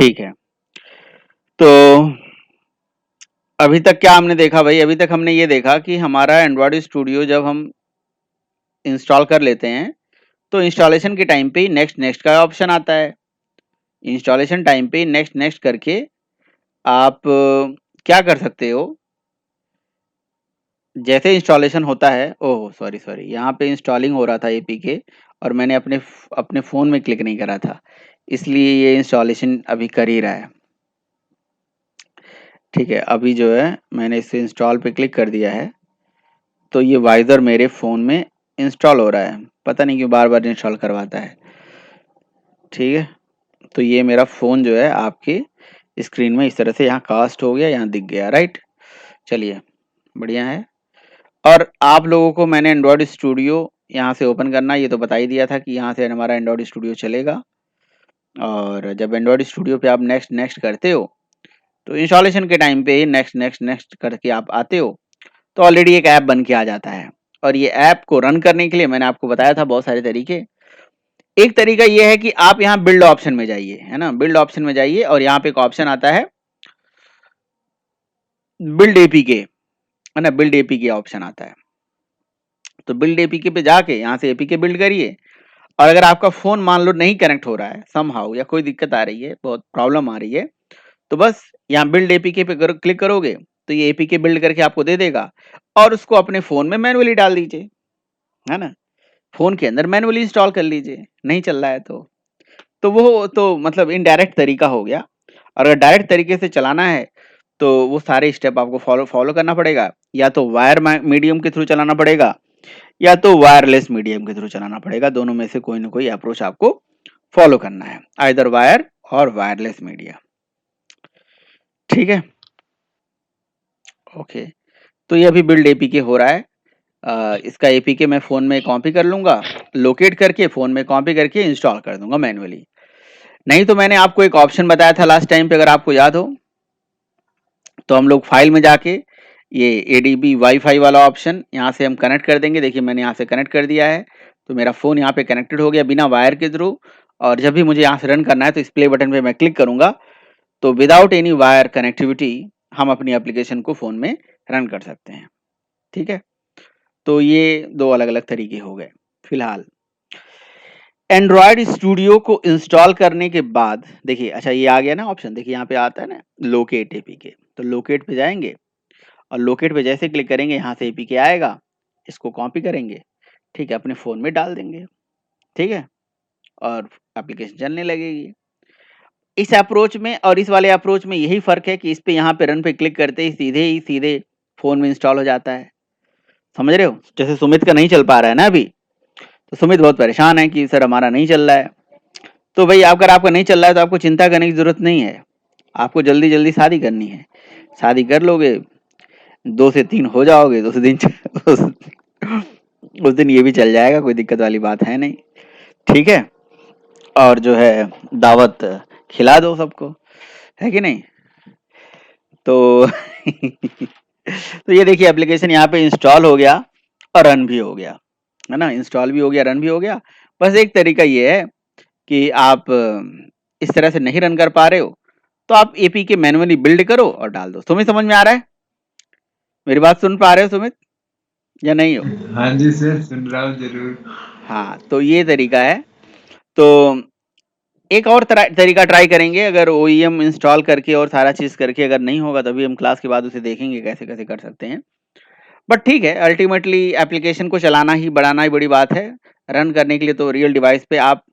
ठीक है। तो अभी तक क्या हमने देखा भाई? अभी तक हमने ये देखा कि हमारा एंड्रॉयड स्टूडियो जब हम इंस्टॉल कर लेते हैं तो इंस्टॉलेशन के टाइम पे ही नेक्स्ट नेक्स्ट का ऑप्शन आता है। इंस्टॉलेशन टाइम पे नेक्स्ट नेक्स्ट करके आप क्या कर सकते हो, जैसे इंस्टॉलेशन होता है, ओह सॉरी सॉरी, यहाँ पे इंस्टॉलिंग हो रहा था एपीके और मैंने अपने फ़ोन में क्लिक नहीं करा था, इसलिए ये इंस्टॉलेशन अभी कर ही रहा है। ठीक है, अभी जो है मैंने इसे इंस्टॉल पे क्लिक कर दिया है तो ये वाइज़र मेरे फ़ोन में इंस्टॉल हो रहा है। पता नहीं क्यों बार-बार इंस्टॉल करवाता है। ठीक है, तो ये मेरा फ़ोन जो है आपके स्क्रीन में इस तरह से यहाँ कास्ट हो गया, यहाँ दिख गया, राइट? चलिए, बढ़िया है। और आप लोगों को मैंने एंड्रॉयड स्टूडियो यहाँ से ओपन करना ये तो बता ही दिया था कि यहाँ से हमारा एंड्रॉयड स्टूडियो चलेगा। और जब एंड्रॉयड स्टूडियो पे आप नेक्स्ट नेक्स्ट करते हो तो इंस्टॉलेशन के टाइम पे ही नेक्स्ट नेक्स्ट नेक्स्ट करके आप आते हो तो ऑलरेडी एक ऐप बन के आ जाता है। और ये ऐप को रन करने के लिए मैंने आपको बताया था बहुत सारे तरीके। एक तरीका ये है कि आप यहाँ बिल्ड ऑप्शन में जाइए, है ना, बिल्ड ऑप्शन में जाइए और यहाँ पे एक ऑप्शन आता है बिल्ड एपीके, है ना, बिल्ड एपीके ऑप्शन आता है। तो बिल्ड एपीके पे जाके यहाँ से एपीके बिल्ड करिए। और अगर आपका फोन मान लो नहीं कनेक्ट हो रहा है समहाउ, या कोई दिक्कत आ रही है, बहुत प्रॉब्लम आ रही है, तो बस यहाँ बिल्ड एपीके पे क्लिक करोगे तो ये एपीके बिल्ड करके आपको दे देगा और उसको अपने फोन में मैनुअली डाल दीजिए, है ना, फोन के अंदर मैनुअली इंस्टॉल कर लीजिए। नहीं चल रहा है तो वो तो मतलब इनडायरेक्ट तरीका हो गया। और अगर डायरेक्ट तरीके से चलाना है तो वो सारे स्टेप आपको फॉलो करना पड़ेगा। या तो वायर मीडियम के थ्रू चलाना पड़ेगा या तो वायरलेस मीडियम के थ्रू चलाना पड़ेगा। दोनों में से कोई ना कोई अप्रोच आपको फॉलो करना है, आइदर वायर और वायरलेस मीडिया। ठीक है, ओके। तो ये अभी बिल्ड एपीके हो रहा है। इसका एपीके मैं फ़ोन में कॉपी कर लूँगा, लोकेट करके फ़ोन में कॉपी करके इंस्टॉल कर दूँगा मैनुअली। नहीं तो मैंने आपको एक ऑप्शन बताया था लास्ट टाइम पे, अगर आपको याद हो, तो हम लोग फाइल में जाके ये एडीबी वाईफाई वाला ऑप्शन यहाँ से हम कनेक्ट कर देंगे। देखिए मैंने यहाँ से कनेक्ट कर दिया है तो मेरा फ़ोन यहाँ पे कनेक्टेड हो गया बिना वायर के थ्रू। और जब भी मुझे यहाँ से रन करना है तो इस प्ले बटन पे मैं क्लिक करूँगा तो विदाउट एनी वायर कनेक्टिविटी हम अपनी एप्लीकेशन को फ़ोन में रन कर सकते हैं। ठीक है, तो ये दो अलग अलग तरीके हो गए। फिलहाल एंड्रॉयड स्टूडियो को इंस्टॉल करने के बाद देखिए, अच्छा ये आ गया ना ऑप्शन, देखिए यहाँ पे आता है ना लोकेट एपीके, तो लोकेट पे जाएंगे और लोकेट पे जैसे क्लिक करेंगे यहाँ से एपीके आएगा, इसको कॉपी करेंगे, ठीक है, अपने फ़ोन में डाल देंगे, ठीक है, और एप्लीकेशन चलने लगेगी। इस अप्रोच में और इस वाले अप्रोच में यही फ़र्क है कि इस पे यहाँ पे रन पे क्लिक करते ही सीधे फ़ोन में इंस्टॉल हो जाता है। समझ रहे हो? जैसे सुमित का नहीं चल पा रहा है ना अभी, तो सुमित बहुत परेशान है कि सर हमारा नहीं चल रहा है। तो भाई अगर आपका नहीं चल रहा है तो आपको चिंता करने की ज़रूरत नहीं है। आपको जल्दी-जल्दी शादी करनी है। शादी कर लोगे, 2 से 3 हो जाओगे तो उस दिन ये भी चल जाएगा, कोई दिक्कत वाली बात है नहीं। ठीक है? और जो है दावत खिला दो सबको, है कि नहीं? तो तो ये देखिए एप्लीकेशन यहाँ पे इंस्टॉल हो गया और रन भी हो गया, है ना? इंस्टॉल भी हो गया, रन भी हो गया। बस एक तरीका ये है कि आप इस तरह से नहीं रन कर पा रहे हो तो आप एपीके मैनुअली बिल्ड करो और डाल दो। सुमित समझ में आ रहा है? मेरी बात सुन पा रहे हो सुमित या नहीं हो? हाँ जी सर, सुन रहा हूँ जरूर। हाँ, तो ये तरीका है। तो एक और तरीका ट्राई करेंगे, अगर ओईएम इंस्टॉल करके और सारा चीज़ करके अगर नहीं होगा तभी हम क्लास के बाद उसे देखेंगे कैसे-कैसे कर सकते हैं। बट ठीक है, अल्टीमेटली एप्लीकेशन को चलाना ही बढ़ाना ही बड़ी बात है। रन करने के लिए तो रियल डिवाइस पे आप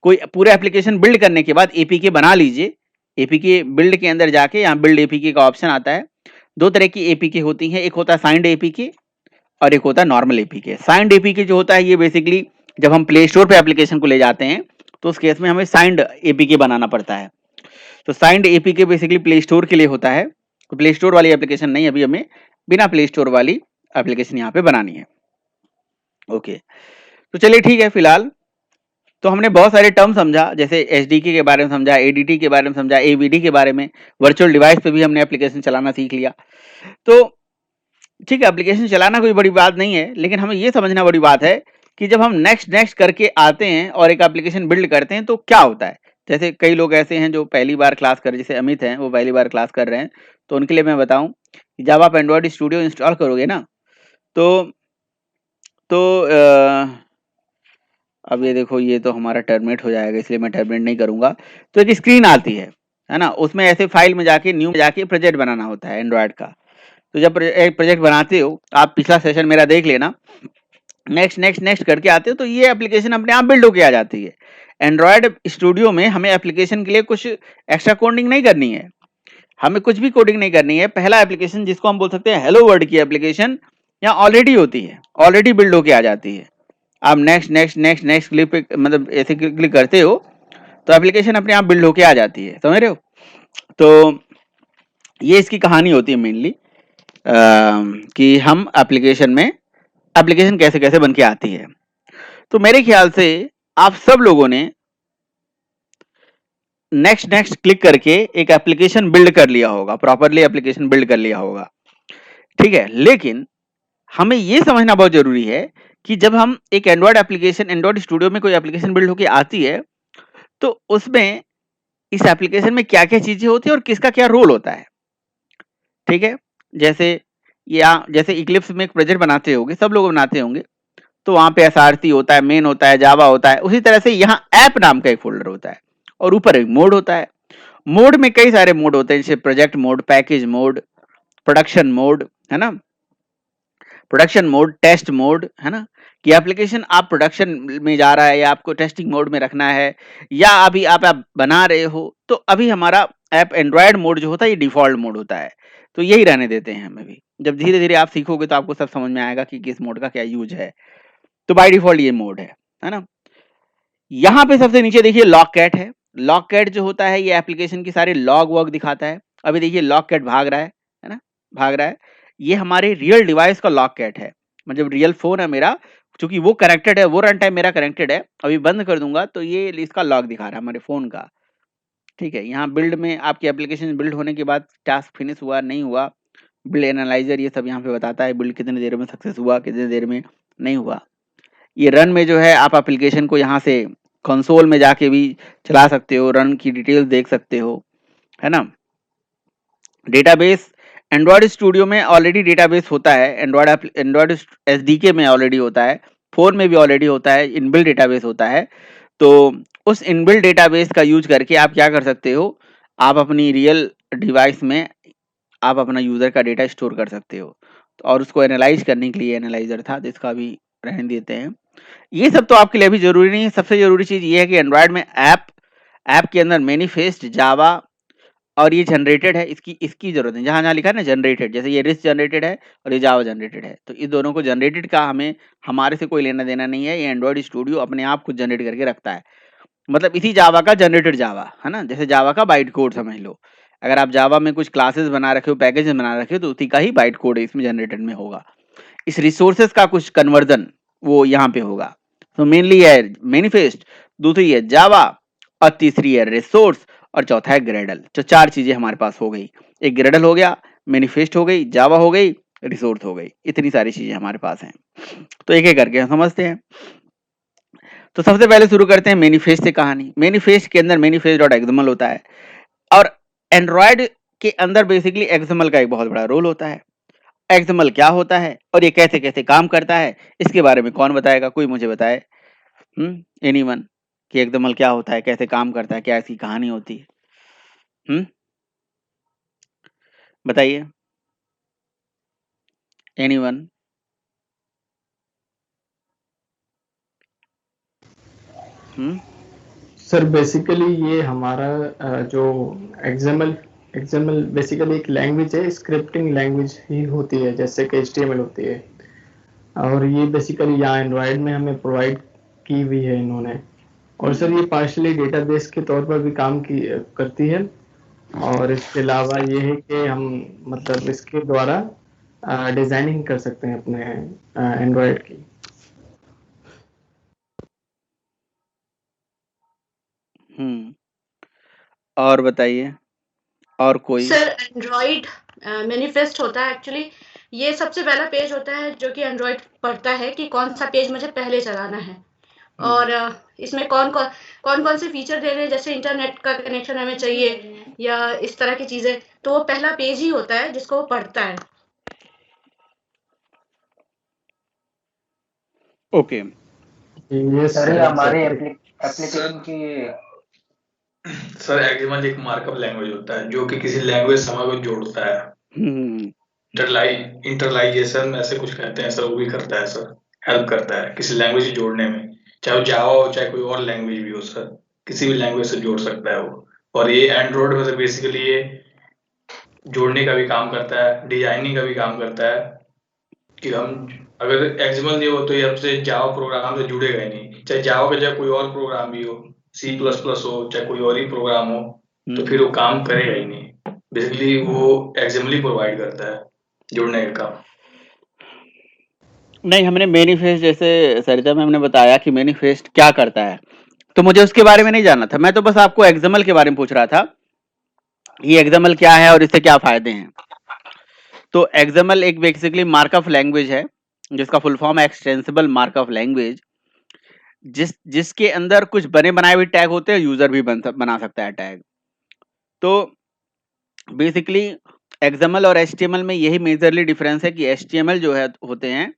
कोई पूरा एप्लीकेशन बिल्ड करने के बाद एपीके बना लीजिए। एपीके बिल्ड के अंदर जाके यहाँ बिल्ड एपीके का ऑप्शन आता है। 2 तरह की एपीके होती हैं, एक होता है साइंड एपीके और एक होता है नॉर्मल एपीके। साइंड एपीके जो होता है ये बेसिकली जब हम प्ले स्टोर पे एप्लीकेशन को ले जाते हैं तो उस केस में हमें साइंड एपीके बनाना पड़ता है। तो signed APK basically play store के लिए होता है। तो प्ले स्टोर वाली एप्लीकेशन नहीं, अभी हमें बिना प्ले स्टोर वाली एप्लीकेशन यहाँ पे बनानी है। ओके, तो चलिए ठीक है। फिलहाल तो हमने बहुत सारे टर्म समझा, जैसे एसडीके के बारे में समझा, एडीटी के बारे में समझा, एवीडी के बारे में, वर्चुअल डिवाइस पे भी हमने एप्लीकेशन चलाना सीख लिया। तो ठीक है, एप्लीकेशन चलाना कोई बड़ी बात नहीं है, लेकिन हमें ये समझना बड़ी बात है कि जब हम नेक्स्ट नेक्स्ट करके आते हैं और एक एप्लीकेशन बिल्ड करते हैं तो क्या होता है। जैसे कई लोग ऐसे हैं जो पहली बार क्लास कर, जैसे अमित हैं, वो पहली बार क्लास कर रहे हैं, तो उनके लिए मैं बताऊं कि जब आप एंड्रॉयड स्टूडियो इंस्टॉल करोगे ना, तो अब ये देखो, ये तो हमारा टर्मिनेट हो जाएगा, इसलिए मैं टर्मिनेट नहीं करूंगा। तो एक स्क्रीन आती है ना, उसमें ऐसे फाइल में जाके न्यू में जाके प्रोजेक्ट बनाना होता है एंड्रॉयड का। तो जब एक प्रोजेक्ट बनाते हो, आप पिछला सेशन मेरा देख लेना, नेक्स्ट नेक्स्ट नेक्स्ट करके आते हो, तो ये एप्लीकेशन अपने आप बिल्ड होके आ जाती है। एंड्रॉयड स्टूडियो में हमें एप्लीकेशन के लिए कुछ एक्स्ट्रा कोडिंग नहीं करनी है, हमें कुछ भी कोडिंग नहीं करनी है। पहला एप्लीकेशन जिसको हम बोल सकते हैं हेलो वर्ल्ड की एप्लीकेशन, यहाँ ऑलरेडी होती है, ऑलरेडी बिल्ड होके आ जाती है। आप next next next next click पे, मतलब ऐसे क्लिक करते हो तो एप्लीकेशन अपने आप बिल्ड होके आ जाती है, समझ रहे हो। तो ये इसकी कहानी होती है मेनली, कि हम एप्लीकेशन कैसे कैसे बन के आती है। तो मेरे ख्याल से आप सब लोगों ने नेक्स्ट नेक्स्ट क्लिक करके एक एप्लीकेशन बिल्ड कर लिया होगा, प्रॉपरली एप्लीकेशन बिल्ड कर लिया होगा, ठीक है। लेकिन हमें यह समझना बहुत जरूरी है कि जब हम एक एंड्रॉयड एप्लीकेशन, एंड्रॉयड स्टूडियो में कोई एप्लीकेशन बिल्ड होके आती है, तो उसमें इस एप्लीकेशन में क्या क्या चीजें होती है और किसका क्या रोल होता है, ठीक है। जैसे इक्लिप्स में एक प्रोजेक्ट बनाते होंगे, सब लोग बनाते होंगे, तो वहां पे एसआरसी होता है, मेन होता है, जावा होता है। उसी तरह से यहाँ ऐप नाम का एक फोल्डर होता है और ऊपर एक मोड होता है। मोड में कई सारे मोड होते हैं, जैसे project mode, package mode, production mode, है ना, प्रोडक्शन मोड, टेस्ट मोड, है ना, कि एप्लीकेशन आप प्रोडक्शन में जा रहा है या आपको टेस्टिंग मोड में रखना है, या अभी आप बना रहे हो, तो अभी हमारा ऐप एंड्रॉयड मोड जो होता है ये डिफॉल्ट मोड होता है, तो यही रहने देते हैं हमें भी। जब धीरे धीरे आप सीखोगे तो आपको सब समझ में आएगा कि किस मोड का क्या यूज है। तो बाय डिफॉल्ट ये मोड है ना। यहाँ पे सबसे नीचे देखिए लॉग कैट है। लॉग कैट जो होता है ये एप्लीकेशन की सारे लॉग वॉग दिखाता है। अभी देखिए लॉग कैट भाग रहा है ना, भाग रहा है। ये हमारे रियल डिवाइस का लॉग कैट है, मतलब रियल फोन है मेरा, क्योंकि वो कनेक्टेड है, वो रन टाइम मेरा कनेक्टेड है। अभी बंद कर दूंगा तो ये इसका लॉग दिखा रहा है हमारे फोन का, ठीक है। यहाँ बिल्ड में आपकी एप्लीकेशन बिल्ड होने के बाद टास्क फिनिश हुआ नहीं हुआ, बिल्ड एनालाइजर ये सब यहाँ पे बताता है, बिल्ड कितनी देर में सक्सेस हुआ, कितनी देर में नहीं हुआ। ये रन में जो है आप एप्लीकेशन को यहाँ से कंसोल में जाके भी चला सकते हो, रन की डिटेल्स देख सकते हो, है ना। डेटाबेस, एंड्रॉयड स्टूडियो में ऑलरेडी डेटाबेस होता है, एंड्रॉयड एसडीके में ऑलरेडी होता है, फोन में भी ऑलरेडी होता है, इनबिल्ट डेटाबेस होता है। तो उस इनबिल्ट डेटाबेस का यूज करके आप क्या कर सकते हो, आप अपनी रियल डिवाइस में आप अपना यूजर का डेटा स्टोर कर सकते हो। और उसको एनालाइज करने के लिए एनालाइजर था, तो इसका भी रहने देते हैं। ये सब तो आपके लिए अभी जरूरी नहीं है। सबसे जरूरी चीज ये है कि एंड्रॉयड में ऐप के अंदर मैनिफेस्ट, जावा और ये जनरेटेड है, इसकी जरूरत है। जहां जहां लिखा है ना जनरेटेड, जैसे ये रिस्क जनरेटेड है और ये जावा जनरेटेड है, तो इस दोनों को जनरेटेड का हमारे से कोई लेना देना नहीं है। ये एंड्रॉयड स्टूडियो अपने आप खुद जनरेट करके रखता है, मतलब इसी जावा का जनरेटेड जावा, है ना। जैसे जावा का बाइट कोड समझ लो, अगर आप जावा में कुछ क्लासेस बना रखे हो, पैकेज बना रखे हो, तो उसी का ही बाइट कोड इसमें जनरेटेड में होगा। इस रिसोर्सेज का कुछ कन्वर्जन वो यहाँ पे होगा। तो मेनली है मैनिफेस्ट, दूसरी है जावा, और तीसरी है रिसोर्स, और चौथा है ग्रेडल। तो चार चीजें हमारे पास हो गई, एक ग्रेडल हो गया, मैनिफेस्ट हो गई, जावा हो गई, रिसोर्स हो गई। इतनी सारी चीजें हमारे पास हैं। तो एक एक करके हम समझते हैं। तो सबसे पहले शुरू करते हैं मैनिफेस्ट से कहानी। मैनिफेस्ट के अंदर मैनिफेस्ट डॉट एक्सएमएल होता है, और एंड्रॉयड के अंदर बेसिकली एक्सएमएल का एक बहुत बड़ा रोल होता है। एक्सएमएल क्या होता है और ये कैसे कैसे काम करता है, इसके बारे में कौन बताएगा, कोई मुझे बताए, एनीवन, कि एक्सएमएल क्या होता है, कैसे काम करता है, क्या इसकी कहानी होती है, बताइए एनीवन। सर बेसिकली ये हमारा जो एक्सएमएल एक्सएमएल बेसिकली एक लैंग्वेज है, स्क्रिप्टिंग लैंग्वेज ही होती है, जैसे कि एचटीएमएल होती है। और ये बेसिकली यहाँ एंड्रॉयड में हमें प्रोवाइड की हुई है इन्होंने। और सर ये पार्शली डेटाबेस के तौर पर भी काम करती है। और इसके अलावा ये है कि हम मतलब इसके द्वारा डिजाइनिंग कर सकते हैं अपने एंड्रॉयड की। और बताइए, और कोई। सर एंड्रॉइड मैनिफेस्ट होता है एक्चुअली, ये सबसे पहला पेज होता है जो कि एंड्रॉइड पढ़ता है कि कौन सा पेज मुझे पहले चलाना है। और इसमें कौन कौन से फीचर दे रहे हैं, जैसे इंटरनेट का कनेक्शन हमें चाहिए या इस तरह की चीजें, तो वो पहला पेज ही होता है जिसको वो पढ़ता है। ओके। ये सर ये हमारे एप्लीकेशन सर की सर एक्सएमएल एक मार्कअप लैंग्वेज होता है जो कि किसी लैंग्वेज समय को जोड़ता है। हम्म, इंटरलाइजेशन ऐसे कुछ कहते हैं सर, वो भी करता है सर, हेल्प करता है किसी लैंग्वेज से जोड़ने में, चाहे वो जावा हो चाहे कोई और लैंग्वेज भी हो सर, किसी भी लैंग्वेज से जोड़ सकता है वो। और ये एंड्रॉइड में से बेसिकली ये जोड़ने का भी काम करता है, डिजाइनिंग का भी काम करता है कि हम अगर एक्सएमएल नहीं हो तो ये हमसे जावा प्रोग्राम से जुड़ेगा ही नहीं, चाहे जावा का चाहे कोई और प्रोग्राम भी हो, C++ हो चाहे कोई और ही प्रोग्राम हो, तो फिर वो काम करेगा ही नहीं। बेसिकली वो एक्सएमएल ही प्रोवाइड करता है जुड़ने का काम। नहीं, हमने मैनिफेस्ट, जैसे सरिता मैम ने बताया कि मैनिफेस्ट क्या करता है, तो मुझे उसके बारे में नहीं जानना था। मैं तो बस आपको एक्सएमएल के बारे में पूछ रहा था, ये एक्सएमएल क्या है और इससे क्या फायदे हैं। तो एक्सएमएल एक बेसिकली मार्कअप लैंग्वेज है, जिसका फुल फॉर्म है एक्सटेंसिबल मार्कअप लैंग्वेज, जिसके अंदर कुछ बने बनाए हुए टैग होते हैं, यूजर भी बना सकता है टैग। तो बेसिकली एक्सएमएल और एचटीएमएल में यही मेजरली डिफरेंस है कि एचटीएमएल जो है होते हैं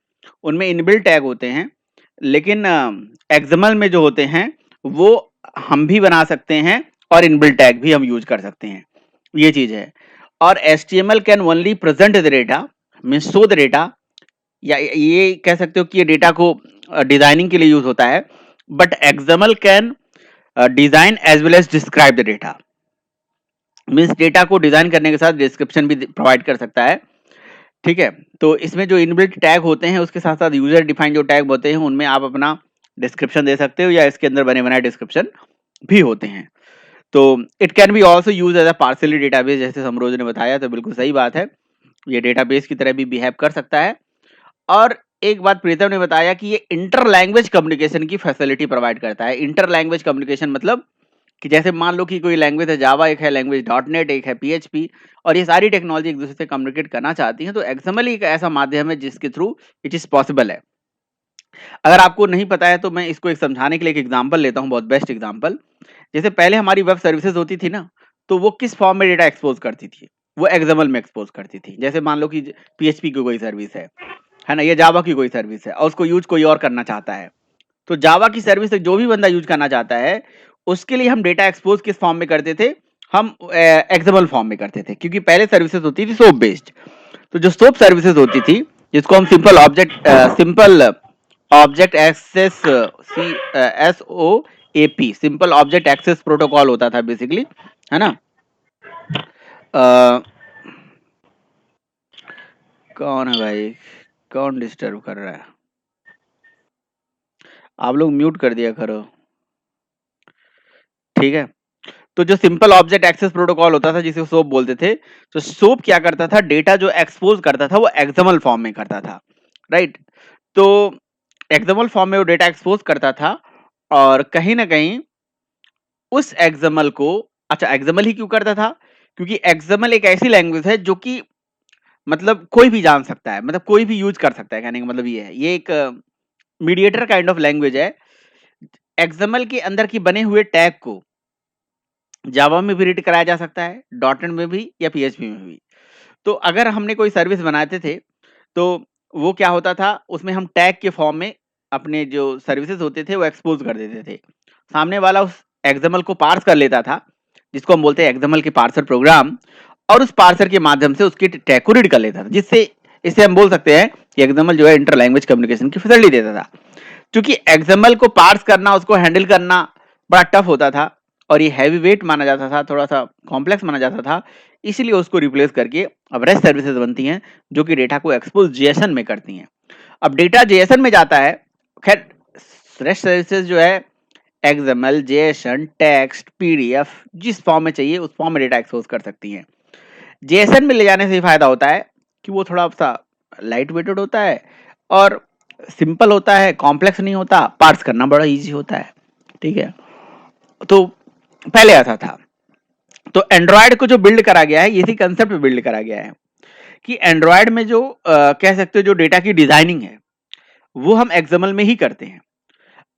उनमें इनबिल्ट टैग होते हैं, लेकिन एक्सएमएल में जो होते हैं वो हम भी बना सकते हैं और इनबिल्ट टैग भी हम यूज कर सकते हैं, ये चीज है। और HTML can only present the data, means show the data, या ये कह सकते हो कि ये डेटा को डिजाइनिंग के लिए यूज होता है, but XML can design as well as describe the data, means data को डिजाइन करने के साथ डिस्क्रिप्शन भी प्रोवाइड कर सकता है। ठीक है, तो इसमें जो इनबिल्ट टैग होते हैं उसके साथ साथ यूजर डिफाइंड जो टैग होते हैं उनमें आप अपना डिस्क्रिप्शन दे सकते हो, या इसके अंदर बने बनाए डिस्क्रिप्शन भी होते हैं। तो it can be also use as a partially database, जैसे समरोज ने बताया, तो बिल्कुल सही बात है, ये डेटाबेस की तरह भी बिहेव कर सकता है। और एक बात प्रीतम ने बताया कि ये इंटर लैंग्वेज कम्युनिकेशन की फैसिलिटी प्रोवाइड करता है। इंटर लैंग्वेज कम्युनिकेशन मतलब कि जैसे मान लो कि कोई लैंग्वेज है जावा, एक है लैंग्वेज .NET, एक है PHP, और ये सारी टेक्नोलॉजी एक दूसरे से कम्युनिकेट करना चाहती हैं, तो एक्सएमएल एक ऐसा माध्यम है जिसके थ्रू इट इज पॉसिबल है। अगर आपको नहीं पता है तो मैं इसको एक समझाने के लिए एक एग्जांपल लेता हूं, बहुत बेस्ट एग्जांपल। जैसे पहले हमारी वेब सर्विसेज होती थी ना, तो वो किस फॉर्म में डेटा एक्सपोज करती थी, वो एक्सएमएल में एक्सपोज करती थी। जैसे मान लो कि PHP की कोई सर्विस है ना, ये जावा की कोई सर्विस है और उसको यूज कोई और करना चाहता है, तो जावा की सर्विस जो भी बंदा यूज करना चाहता है उसके लिए हम डेटा एक्सपोज किस फॉर्म में करते थे, हम एक्सएमएल फॉर्म में करते थे, क्योंकि पहले सर्विसेज होती थी सोप बेस्ड। तो जो सोप सर्विसेज होती थी, जिसको हम simple object access SOAP, simple object access protocol होता था बेसिकली, है ना। कौन है भाई, कौन डिस्टर्ब कर रहा है? आप लोग म्यूट कर दिया करो, ठीक है। तो जो सिंपल ऑब्जेक्ट एक्सेस प्रोटोकॉल होता था जिसे सोप बोलते थे, तो सोप क्या करता था, डेटा जो एक्सपोज करता था वो एक्सएमएल फॉर्म में करता था, राइट। तो एक्सएमएल फॉर्म में वो डेटा एक्सपोज करता था, और कहीं ना कहीं उस एक्सएमएल को, अच्छा एक्सएमएल ही क्यों करता था, क्योंकि एक्सएमएल एक ऐसी लैंग्वेज है जो कि मतलब कोई भी जान सकता है, मतलब कोई भी यूज कर सकता है, कहने का मतलब ये है, ये एक मीडिएटर काइंड ऑफ लैंग्वेज है। एक्सएमएल के अंदर की बने हुए टैग को जावा में भी रीड कराया जा सकता है, .NET में भी या PHP में भी। तो अगर हमने कोई सर्विस बनाते थे तो वो क्या होता था, उसमें हम टैग के फॉर्म में अपने जो सर्विसेज होते थे वो एक्सपोज कर देते थे। सामने वाला उस एक्सएमएल को पार्स कर लेता था, जिसको हम बोलते हैं एक्सएमएल के पार्सर प्रोग्राम, और उस पार्सर के माध्यम से उसके टैग को रीड कर लेता था, जिससे इसे हम बोल सकते हैं कि एक्सएमएल जो है इंटर लैंग्वेज कम्युनिकेशन की फैसिलिटी देता था। क्योंकि एक्सएमएल को पार्स करना, उसको हैंडल करना बड़ा टफ होता था और ये हैवी वेट माना जाता था, थोड़ा सा कॉम्प्लेक्स माना जाता था, इसीलिए उसको रिप्लेस करके अब रेस्ट सर्विसेज बनती हैं जो कि डेटा को एक्सपोज जेएसएन में करती हैं। अब डेटा जेएसएन में जाता है, खैर रेस्ट सर्विसेज जो है एक्सएमएल, जेएसएन, टेक्स्ट, PDF जिस फॉर्म में चाहिए उस फॉर्म में डेटा एक्सपोज कर सकती हैं। जेएसएन में ले जाने से फायदा होता है कि वो थोड़ा सा लाइट वेटेड होता है और सिंपल होता है, कॉम्प्लेक्स नहीं होता, पार्स करना बड़ा इजी होता है, ठीक है। तो पहले ऐसा था। तो एंड्रॉयड को जो बिल्ड करा गया है, इसी कंसेप्ट पे बिल्ड करा गया है कि एंड्रॉयड में जो कह सकते हो जो डेटा की डिजाइनिंग है वो हम एक्सएमएल में ही करते हैं।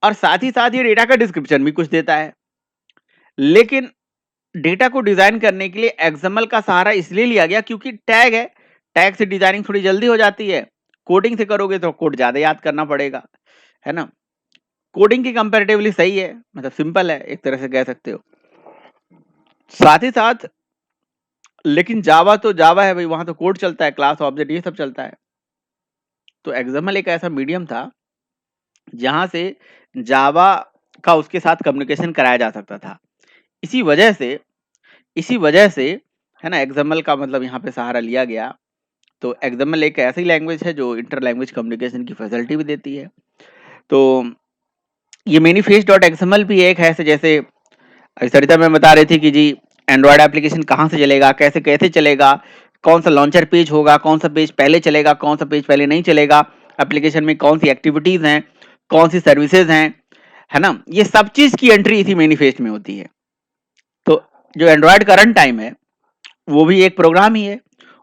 और साथ ही साथ ये डेटा का डिस्क्रिप्शन भी कुछ देता है। लेकिन डेटा को डिजाइन करने के लिए एक्सएमएल का सहारा इसलिए लिया गया क्योंकि टैग है, टैग से डिजाइनिंग थोड़ी जल्दी हो जाती है। कोडिंग से करोगे तो कोड ज्यादा याद करना पड़ेगा, है ना। कोडिंग की कंपैरेटिवली सही है, मतलब सिंपल है, एक तरह से कह सकते हो। साथ ही साथ लेकिन जावा तो जावा है भाई, वहां तो कोड चलता है, क्लास ऑब्जेक्ट ये सब चलता है। तो एक्सएमएल एक ऐसा मीडियम था जहां से जावा का उसके साथ कम्युनिकेशन कराया जा सकता था। इसी वजह से है ना, एक्सएमएल का मतलब यहाँ पे सहारा लिया गया। तो एक्सएमएल एक ऐसी लैंग्वेज है जो इंटर लैंग्वेज कम्युनिकेशन की फैसिलिटी भी देती है। तो ये मैनिफेस्ट डॉट एक्सएमएल भी एक है, ऐसे जैसे सरिता मैम बता रही थी कि जी एंड्रॉयड एप्लीकेशन कहाँ से चलेगा, कैसे कैसे चलेगा, कौन सा लॉन्चर पेज होगा, कौन सा पेज पहले चलेगा, कौन सा पेज पहले नहीं चलेगा, एप्लीकेशन में कौन सी एक्टिविटीज हैं, कौन सी सर्विसेज हैं, है ना। ये सब चीज की एंट्री इसी मैनिफेस्ट में होती है। तो जो एंड्रॉयड का रन टाइम है वो भी एक प्रोग्राम ही है।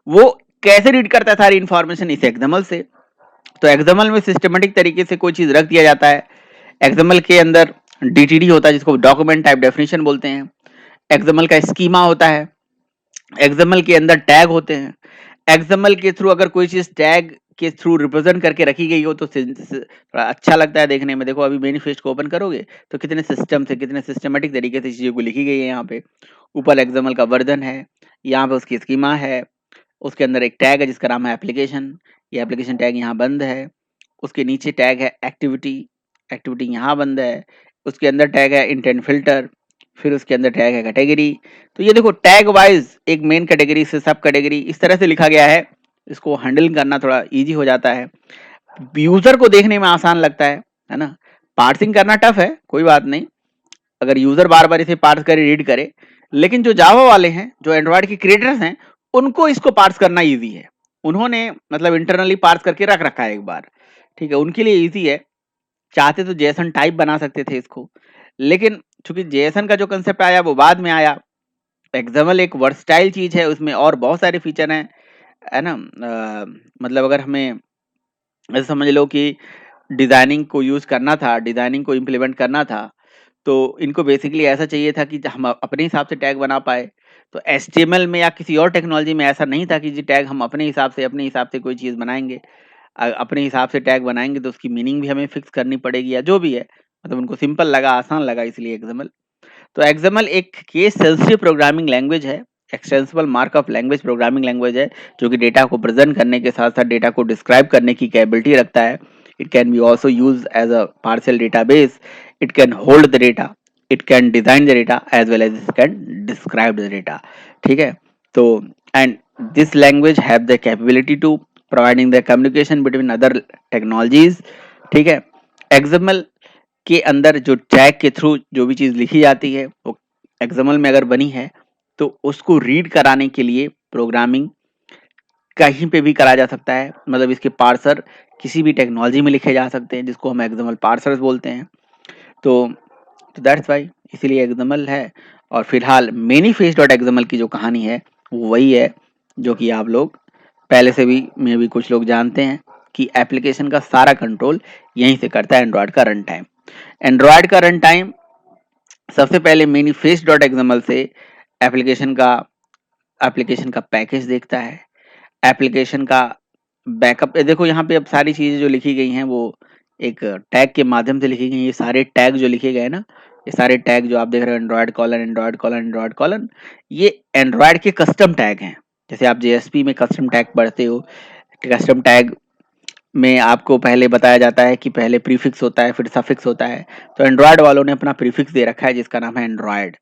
वो कैसे रीड करता है सारी इंफॉर्मेशन, इस एक्सएमएल से। तो एक्सएमएल में सिस्टमेटिक तरीके से कोई चीज रख दिया जाता है। एक्सएमएल के अंदर डीटीडी होता है जिसको डॉक्यूमेंट टाइप डेफिनेशन बोलते हैं। एक्सएमएल का स्कीमा होता है। एक्सएमएल के अंदर टैग होते हैं। एक्सएमएल के थ्रू अगर कोई चीज टैग के थ्रू रिप्रेजेंट करके रखी गई हो तो थोड़ा अच्छा लगता है देखने में। देखो अभी मैनिफेस्ट को ओपन करोगे तो कितने सिस्टम से, कितने सिस्टमेटिक तरीके से चीजों को लिखी गई है। यहाँ पे ऊपर एक्सएमएल का वर्जन है, यहाँ पे उसकी स्कीमा है, उसके अंदर एक टैग है जिसका नाम है एप्लीकेशन। ये एप्लीकेशन टैग यहाँ बंद है। उसके नीचे टैग है एक्टिविटी, एक्टिविटी यहाँ बंद है। उसके अंदर टैग है इंटेंट फिल्टर, फिर उसके अंदर टैग है कैटेगरी। तो ये देखो टैग वाइज एक मेन कैटेगरी से सब कैटेगरी इस तरह से लिखा गया है। इसको हैंडल करना थोड़ा इजी हो जाता है, यूजर को देखने में आसान लगता है ना। पार्सिंग करना टफ है, कोई बात नहीं, अगर यूजर बार बार इसे पार्स करे, रीड करे। लेकिन जो जावा वाले हैं, जो एंड्रॉयड के क्रिएटर्स हैं, उनको इसको पार्स करना इजी है। उन्होंने मतलब इंटरनली पार्स करके रख रखा है एक बार, ठीक है, उनके लिए इजी है। चाहते तो जेसन टाइप बना सकते थे इसको, लेकिन चूंकि जेसन का जो कंसेप्ट आया वो बाद में आया। एक्सएमएल एक वर्सटाइल चीज है, उसमें और बहुत सारे फीचर हैं, है ना। मतलब अगर हमें ऐसे समझ लो कि डिजाइनिंग को यूज करना था, डिजाइनिंग को इम्प्लीमेंट करना था, तो इनको बेसिकली ऐसा चाहिए था कि हम अपने हिसाब से टैग बना पाए। तो एचटीएमएल में या किसी और टेक्नोलॉजी में ऐसा नहीं था कि जी टैग हम अपने हिसाब से कोई चीज़ बनाएंगे। अपने हिसाब से टैग बनाएंगे तो उसकी मीनिंग भी हमें फिक्स करनी पड़ेगी या जो भी है, मतलब उनको सिंपल लगा, आसान लगा, इसलिए एक्सएमएल। तो एक्सएमएल एक केस सेंसिटिव प्रोग्रामिंग लैंग्वेज है, extensible markup language programming language है, जो कि डेटा को प्रेजेंट करने के साथ साथ डेटा को डिस्क्राइब करने की कैपेबिलिटी रखता है। It can be also use as a partial database, it can hold the data, it can design the data as well as it can describe the data, ठीक है। तो and this language have the capability to providing the communication between other technologies, ठीक है। XML के अंदर जो tag के through जो भी चीज लिखी जाती है वो एक्सएमएल में अगर बनी है तो उसको रीड कराने के लिए प्रोग्रामिंग कहीं पे भी करा जा सकता है। मतलब इसके पार्सर किसी भी टेक्नोलॉजी में लिखे जा सकते हैं, जिसको हम एक्सएमएल पार्सर्स बोलते हैं। तो दैट्स वाई इसीलिए एक्सएमएल है। और फिलहाल मैनिफेस्ट डॉट एक्सएमएल की जो कहानी है वो वही है जो कि आप लोग पहले से भी में भी कुछ लोग जानते हैं कि एप्लीकेशन का सारा कंट्रोल यहीं से करता है एंड्रॉयड का रन टाइम। एंड्रॉयड का रन टाइम सबसे पहले मैनिफेस्ट डॉट एक्सएमएल से एप्लीकेशन का पैकेज देखता है, एप्लीकेशन का बैकअप। देखो यहाँ पे अब सारी चीजें जो लिखी गई हैं वो एक टैग के माध्यम से लिखी गई हैं। ये सारे टैग जो लिखे गए ना, ये सारे टैग जो आप देख रहे हो, Android colon, Android colon, Android colon, ये एंड्रॉयड के कस्टम टैग हैं। जैसे आप जेएसपी में कस्टम टैग पढ़ते हो, कस्टम टैग में आपको पहले बताया जाता है कि पहले प्रीफिक्स होता है फिर सफिक्स होता है। तो एंड्रॉयड वालों ने अपना प्रीफिक्स दे रखा है जिसका नाम है एंड्रॉयड।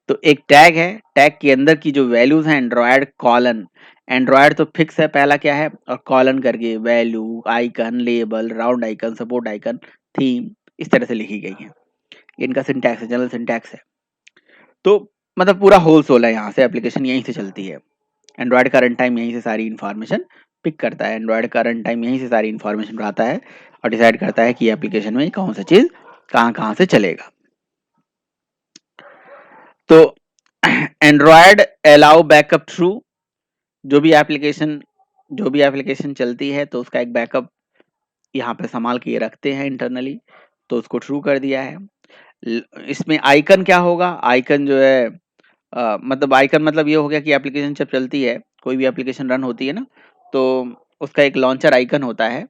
तो एक टैग है, टैग के अंदर की जो वैल्यूज हैं एंड्रॉयड कॉलन। एंड्रॉयड तो फिक्स है, पहला क्या है, और कॉलन करके value, icon, label, round icon, support icon, theme, इस तरह से लिखी गई है। इनका सिंटैक्स है, जनरल सिंटैक्स है। तो मतलब पूरा होल सोल है, यहाँ से एप्लीकेशन यहीं से चलती है। एंड्रॉयड का रन टाइम यहीं से सारी इन्फॉर्मेशन पिक करता है, एंड्रॉयड का रन टाइम यहीं से सारी इन्फॉर्मेशन उठाता है और डिसाइड करता है कि एप्लीकेशन में कौन सा चीज कहाँ से चलेगा। तो एंड्रॉयड अलाउ बैकअप थ्रू, जो भी एप्लीकेशन चलती है तो उसका एक बैकअप यहाँ पे संभाल के रखते हैं इंटरनली। तो उसको ट्रू कर दिया है। इसमें आइकन क्या होगा, आइकन जो है मतलब आइकन मतलब ये हो गया कि एप्लीकेशन जब चलती है, कोई भी एप्लीकेशन रन होती है ना, तो उसका एक लॉन्चर आइकन होता है।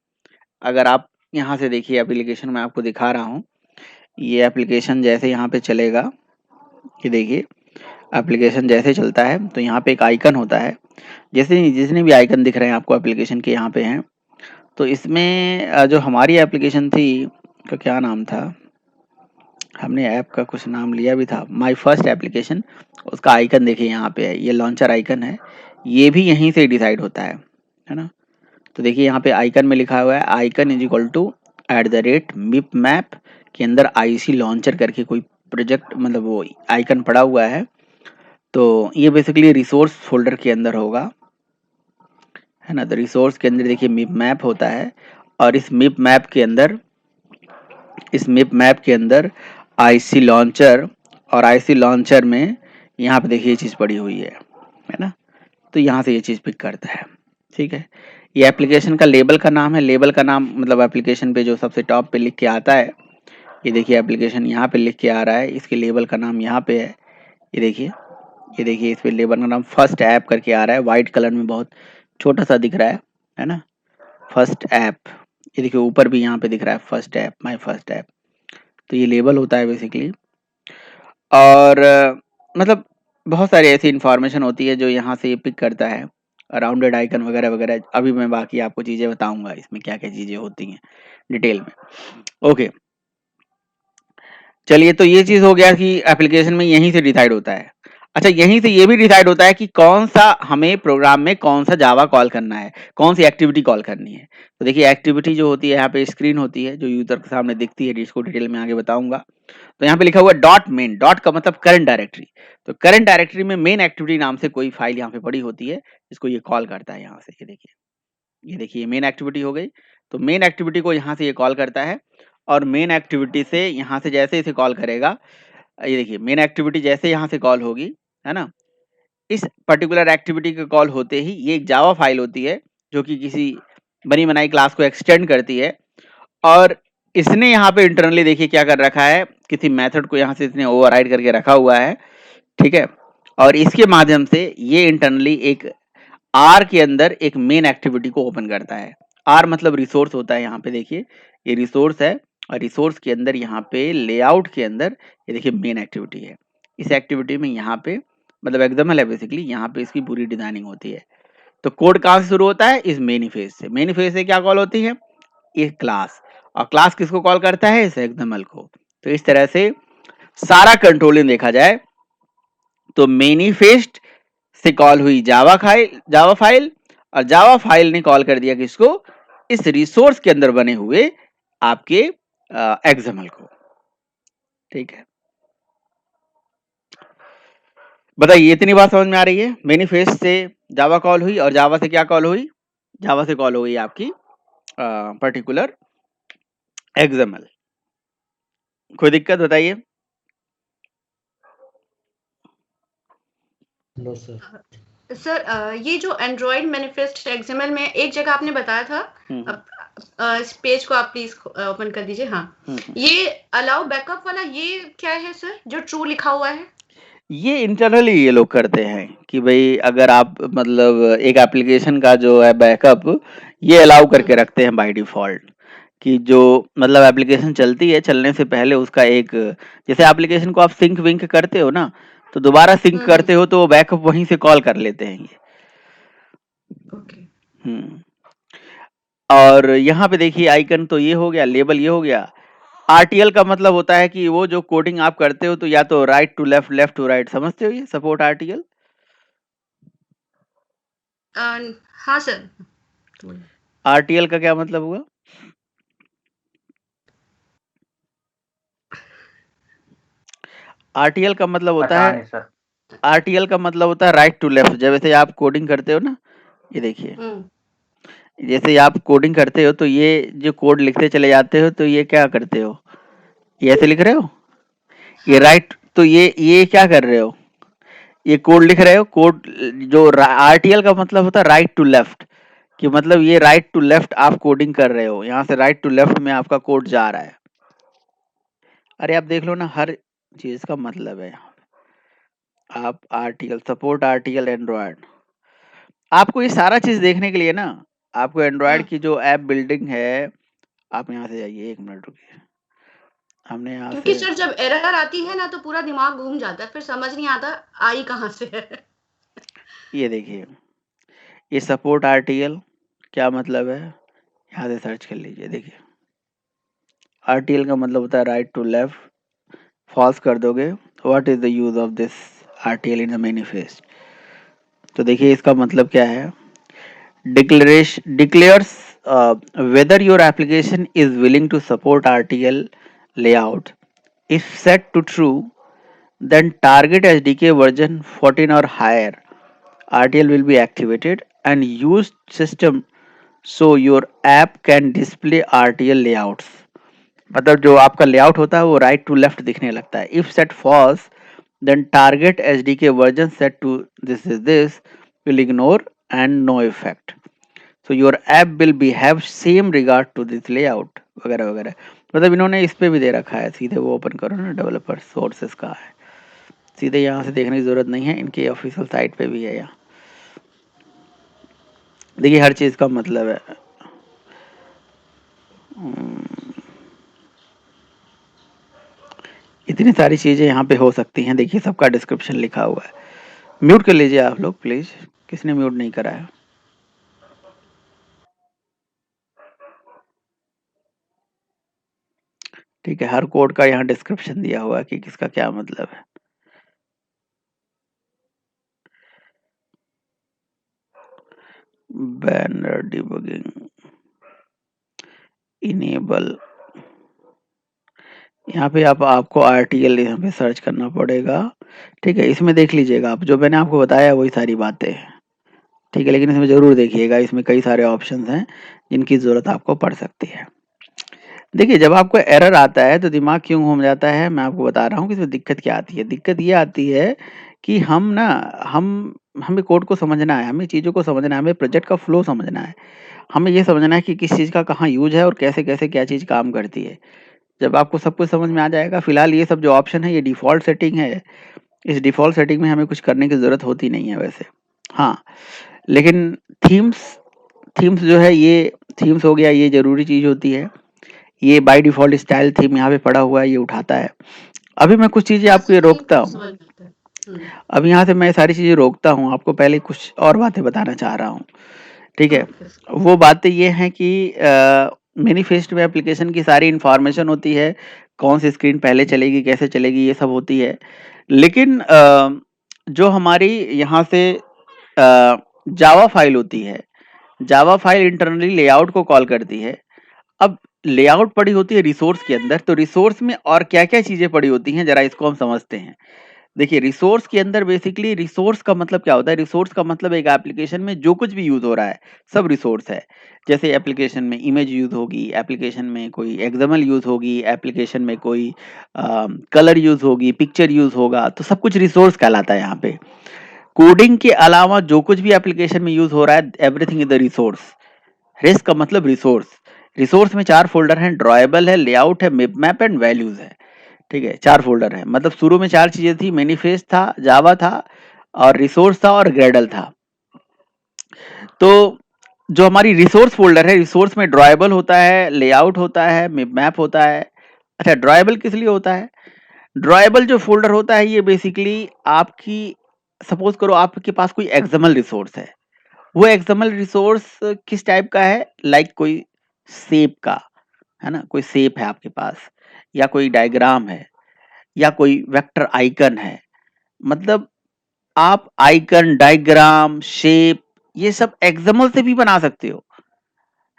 अगर आप यहाँ से देखिए एप्लीकेशन मैं आपको दिखा रहा हूँ, ये एप्लीकेशन जैसे यहाँ पे चलेगा, ये देखिए एप्लीकेशन जैसे चलता है तो यहाँ पे एक आइकन होता है। जैसे जितने भी आइकन दिख रहे हैं आपको एप्लीकेशन के यहाँ पे हैं, तो इसमें जो हमारी एप्लीकेशन थी का क्या नाम था, हमने ऐप का कुछ नाम लिया भी था, माय फर्स्ट एप्लीकेशन, उसका आइकन देखिए यहाँ पे है, ये लॉन्चर आइकन है, ये भी यहीं से डिसाइड होता है ना। तो देखिए यहाँ पे आइकन में लिखा हुआ है icon is equal to @MIP map के अंदर IC लॉन्चर करके कोई प्रोजेक्ट मतलब वो आइकन पड़ा हुआ है। तो ये बेसिकली रिसोर्स फोल्डर के अंदर होगा, है ना। तो रिसोर्स के अंदर देखिए मिप मैप होता है, और इस मिप मैप के अंदर IC लॉन्चर, और IC लॉन्चर में यहाँ पे देखिए ये चीज़ पड़ी हुई है ना। तो यहाँ से ये चीज़ पिक करता है, ठीक है। ये एप्लीकेशन का लेबल का नाम है, लेबल का नाम मतलब एप्लीकेशन पे जो सबसे टॉप पे लिख के आता है, ये देखिए एप्लीकेशन यहाँ पे लिख के आ रहा है, इसके लेबल का नाम यहाँ पे है, ये देखिए इस पे लेबल का नाम फर्स्ट ऐप करके आ रहा है, वाइट कलर में बहुत छोटा सा दिख रहा है ना, फर्स्ट ऐप। ये देखिए ऊपर भी यहाँ पे दिख रहा है first app, my first app. तो ये लेबल होता है बेसिकली। और मतलब बहुत सारी ऐसी इंफॉर्मेशन होती है जो यहाँ से ये पिक करता है, राउंडेड आइकन वगैरह वगैरह। अभी मैं बाकी आपको चीज़ें बताऊंगा इसमें क्या क्या चीज़ें होती हैं डिटेल में। ओके, चलिए, तो ये चीज़ हो गया कि एप्लीकेशन में यहीं से डिसाइड होता है। अच्छा, यहीं से ये भी डिसाइड होता है कि कौन सा हमें प्रोग्राम में कौन सा जावा कॉल करना है, कौन सी एक्टिविटी कॉल करनी है। तो देखिए एक्टिविटी जो होती है यहाँ पे स्क्रीन होती है जो यूजर के सामने दिखती है, जिसको डिटेल में आगे बताऊंगा। तो यहाँ पे लिखा हुआ डॉट मेन, डॉट का मतलब करंट डायरेक्टरी। तो करंट डायरेक्टरी में मेन एक्टिविटी नाम से कोई फाइल यहाँ पे पड़ी होती है, जिसको ये कॉल करता है यहाँ से। ये देखिए मेन एक्टिविटी हो गई। तो मेन एक्टिविटी को यहाँ से ये कॉल करता है, और मेन एक्टिविटी से यहाँ से जैसे इसे कॉल करेगा, ये देखिए मेन एक्टिविटी जैसे यहाँ से कॉल होगी, है ना। इस पर्टिकुलर एक्टिविटी के कॉल होते ही ये एक जावा फाइल होती है जो कि किसी बनी बनाई क्लास को एक्सटेंड करती है, और इसने यहाँ पे इंटरनली देखिए क्या कर रखा है, किसी मेथड को यहाँ से इसने ओवरराइड करके रखा हुआ है, ठीक है। और इसके माध्यम से ये इंटरनली एक आर के अंदर एक मेन एक्टिविटी को ओपन करता है। आर मतलब रिसोर्स होता है, यहाँ पे देखिए ये रिसोर्स है, और रिसोर्स के अंदर यहाँ पे लेआउट के अंदर ये देखिए मेन एक्टिविटी है। इस एक्टिविटी में यहाँ पे मतलब एक्सएमएल है बेसिकली, यहाँ पे इसकी पूरी डिजाइनिंग होती है। तो कोड कहाँ से शुरू होता है, इस मैनिफेस्ट से। मैनिफेस्ट से क्या कॉल होती है, ये क्लास, और क्लास किसको कॉल करता है, इस एक्सएमएल को। तो इस तरह से सारा कंट्रोलिंग देखा जाए तो मैनिफेस्ट से कॉल हुई जावा फाइल, और जावा फाइल ने कॉल कर दिया किसको, इस रिसोर्स के अंदर बने हुए आपके एक्सएमएल को, ठीक है। बताइए इतनी बात समझ में आ रही है। मैनिफेस्ट से जावा कॉल हुई, और जावा से क्या कॉल हुई, जावा से कॉल हुई आपकी पर्टिकुलर एक्सएमएल। कोई दिक्कत बताइए। No sir. सर ये जो एंड्रॉइड मैनिफेस्ट एक्सएमएल में एक जगह आपने बताया था, इस पेज को आप प्लीज ओपन कर दीजिए। हाँ, ये अलाउ बैकअप वाला ये क्या है सर, जो ट्रू लिखा हुआ है? ये इंटरनली ये लोग करते हैं कि भाई अगर आप मतलब एक एप्लीकेशन का जो है बैकअप ये अलाउ करके रखते हैं बाय डिफॉल्ट, कि जो मतलब एप्लीकेशन चलती है, चलने से पहले उसका एक, जैसे एप्लीकेशन को आप सिंक विंक करते हो ना, तो दोबारा सिंक करते हो तो वो बैकअप वहीं से कॉल कर लेते हैं ये। ओके। और यहाँ पे देखिए आइकन तो ये हो गया, लेबल ये हो गया। आरटीएल का मतलब होता है कि वो जो कोडिंग आप करते हो तो या तो right to left, left to right, समझते हो ये सपोर्ट आरटीएल? हाँ सर। आरटीएल का क्या मतलब हुआ? आरटीएल का मतलब होता है, आरटीएल का मतलब होता है राइट टू लेफ्ट। जैसे आप कोडिंग करते हो ना, ये देखिए जैसे आप कोडिंग करते हो तो ये जो कोड लिखते चले जाते हो तो ये क्या करते हो, ये ऐसे लिख रहे हो, ये राइट, तो ये क्या कर रहे हो, ये कोड लिख रहे हो। कोड जो आरटीएल का मतलब होता है राइट टू लेफ्ट, कि मतलब ये राइट टू लेफ्ट आप कोडिंग कर रहे हो, यहाँ से राइट टू लेफ्ट में आपका कोड जा रहा है, अरे आप देख लो ना, हर चीज का मतलब है यहाँ पे। आप आर्टिकल, सपोर्ट आर्टिकल एंड्रॉयड, आपको ये सारा चीज देखने के लिए ना, आपको एंड्रॉयड की जो ऐप बिल्डिंग है, आप यहाँ से जाइए, 1 मिनट रुकिए, हमने यहाँ क्योंकि से सर जब एरर आती है ना तो पूरा दिमाग घूम जाता है, फिर समझ नहीं आता आई कहाँ से है। ये देखिए, ये सपोर्ट आर्टिकल क्या मतलब है, यहाँ से सर्च कर लीजिए। देखिए, आर्टिकल का मतलब होता है राइट टू लेफ्ट, फॉल्स कर दोगे, what is the use of this article in the manifest. तो देखिए इसका मतलब क्या है, declaration declares whether your application is willing to support RTL layout. If set to true, then target SDK version 14 or higher. RTL will be activated and used system so your app can display RTL layouts. मतलब जो आपका layout होता है वो right to left दिखने लगता है। If set false then target SDK version set to this will ignore and no effect, so your app will behave same regard to this layout वगैरह वगैरह। मतलब इन्होंने इस पे भी दे रखा है, सीधे वो ओपन करो ना, डेवलपर सोर्सेस का है, सीधे यहाँ से देखने की जरूरत नहीं है, इनके ऑफिशियल साइट पे भी है। यहाँ देखिए हर चीज का मतलब है। इतनी सारी चीजें यहाँ पे हो सकती हैं, देखिए सबका डिस्क्रिप्शन लिखा हुआ है। म्यूट कर लीजिए आप लोग प्लीज, किसने म्यूट नहीं करा है। ठीक है, हर कोड का यहाँ डिस्क्रिप्शन दिया हुआ है कि किसका क्या मतलब है। बैनर डिबगिंग इनेबल, यहाँ पे आपको आरटीएल यहाँ पे सर्च करना पड़ेगा। ठीक है, इसमें देख लीजिएगा आप, जो मैंने आपको बताया वही सारी बातें हैं। ठीक है, लेकिन इसमें जरूर देखिएगा, इसमें कई सारे ऑप्शंस हैं जिनकी जरूरत आपको पड़ सकती है। देखिए जब आपको एरर आता है तो दिमाग क्यों घूम जाता है, मैं आपको बता रहा हूँ कि इसमें दिक्कत क्या आती है। दिक्कत ये आती है कि हमें कोड को समझना है, हमें चीज़ों को समझना है, हमें प्रोजेक्ट का फ्लो समझना है, हमें ये समझना है कि किस चीज़ का कहाँ यूज है और कैसे कैसे क्या चीज़ काम करती है। जब आपको सब कुछ समझ में आ जाएगा, फिलहाल ये सब जो ऑप्शन है ये डिफ़ॉल्ट सेटिंग है, इस डिफ़ॉल्ट सेटिंग में हमें कुछ करने की ज़रूरत होती नहीं है वैसे। हाँ, लेकिन थीम्स थीम्स जो है, ये थीम्स हो गया, ये ज़रूरी चीज़ होती है। ये बाय डिफ़ॉल्ट स्टाइल थीम यहाँ पे पड़ा हुआ है, ये उठाता है। अभी मैं कुछ चीज़ें आपको ये रोकता हूँ, अब यहाँ से मैं सारी चीज़ें रोकता हूँ, आपको पहले कुछ और बातें बताना चाह रहा हूँ। ठीक है, वो बातें ये हैं कि मैनिफेस्ट में एप्लीकेशन की सारी इन्फॉर्मेशन होती है, कौन सी स्क्रीन पहले चलेगी, कैसे चलेगी, ये सब होती है। लेकिन जो हमारी यहाँ से जावा फाइल होती है, जावा फाइल इंटरनली लेआउट को कॉल करती है। अब लेआउट पड़ी होती है रिसोर्स के अंदर, तो रिसोर्स में और क्या-क्या चीज़ें पड़ी होती हैं, ज़रा इसको हम समझते हैं। देखिए रिसोर्स के अंदर बेसिकली, रिसोर्स का मतलब क्या होता है, रिसोर्स का मतलब एक एप्लीकेशन में जो कुछ भी यूज हो रहा है सब रिसोर्स है। जैसे एप्लीकेशन में इमेज यूज होगी, एप्लीकेशन में कोई एक्सएमएल यूज होगी, एप्लीकेशन में कोई कलर यूज होगी, पिक्चर यूज होगा, तो सब कुछ रिसोर्स कहलाता है। यहाँ पे कोडिंग के अलावा जो कुछ भी एप्लीकेशन में यूज हो रहा है, everything is the resource. Risk का मतलब रिसोर्स। रिसोर्स में 4 फोल्डर हैं, ड्रॉएबल है, लेआउट है, मैप एंड वैल्यूज है। ठीक है, 4 फोल्डर है, मतलब शुरू में 4 चीजें थी, मैनिफेस्ट था, जावा था और रिसोर्स था और ग्रेडल था। तो जो हमारी रिसोर्स फोल्डर है, रिसोर्स में ड्रॉएबल होता है, लेआउट होता है, मैप होता है। अच्छा, ड्रॉएबल किस लिए होता है? ड्रॉएबल जो फोल्डर होता है ये बेसिकली आपकी, सपोज करो आपके पास कोई एक्सएमएल रिसोर्स है, वो एक्सएमएल रिसोर्स किस टाइप का है, लाइक कोई शेप का है ना, कोई शेप है आपके पास, या कोई डायग्राम है, या कोई वेक्टर आइकन है। मतलब आप आइकन, डायग्राम, शेप, ये सब एक्सएमएल से भी बना सकते हो,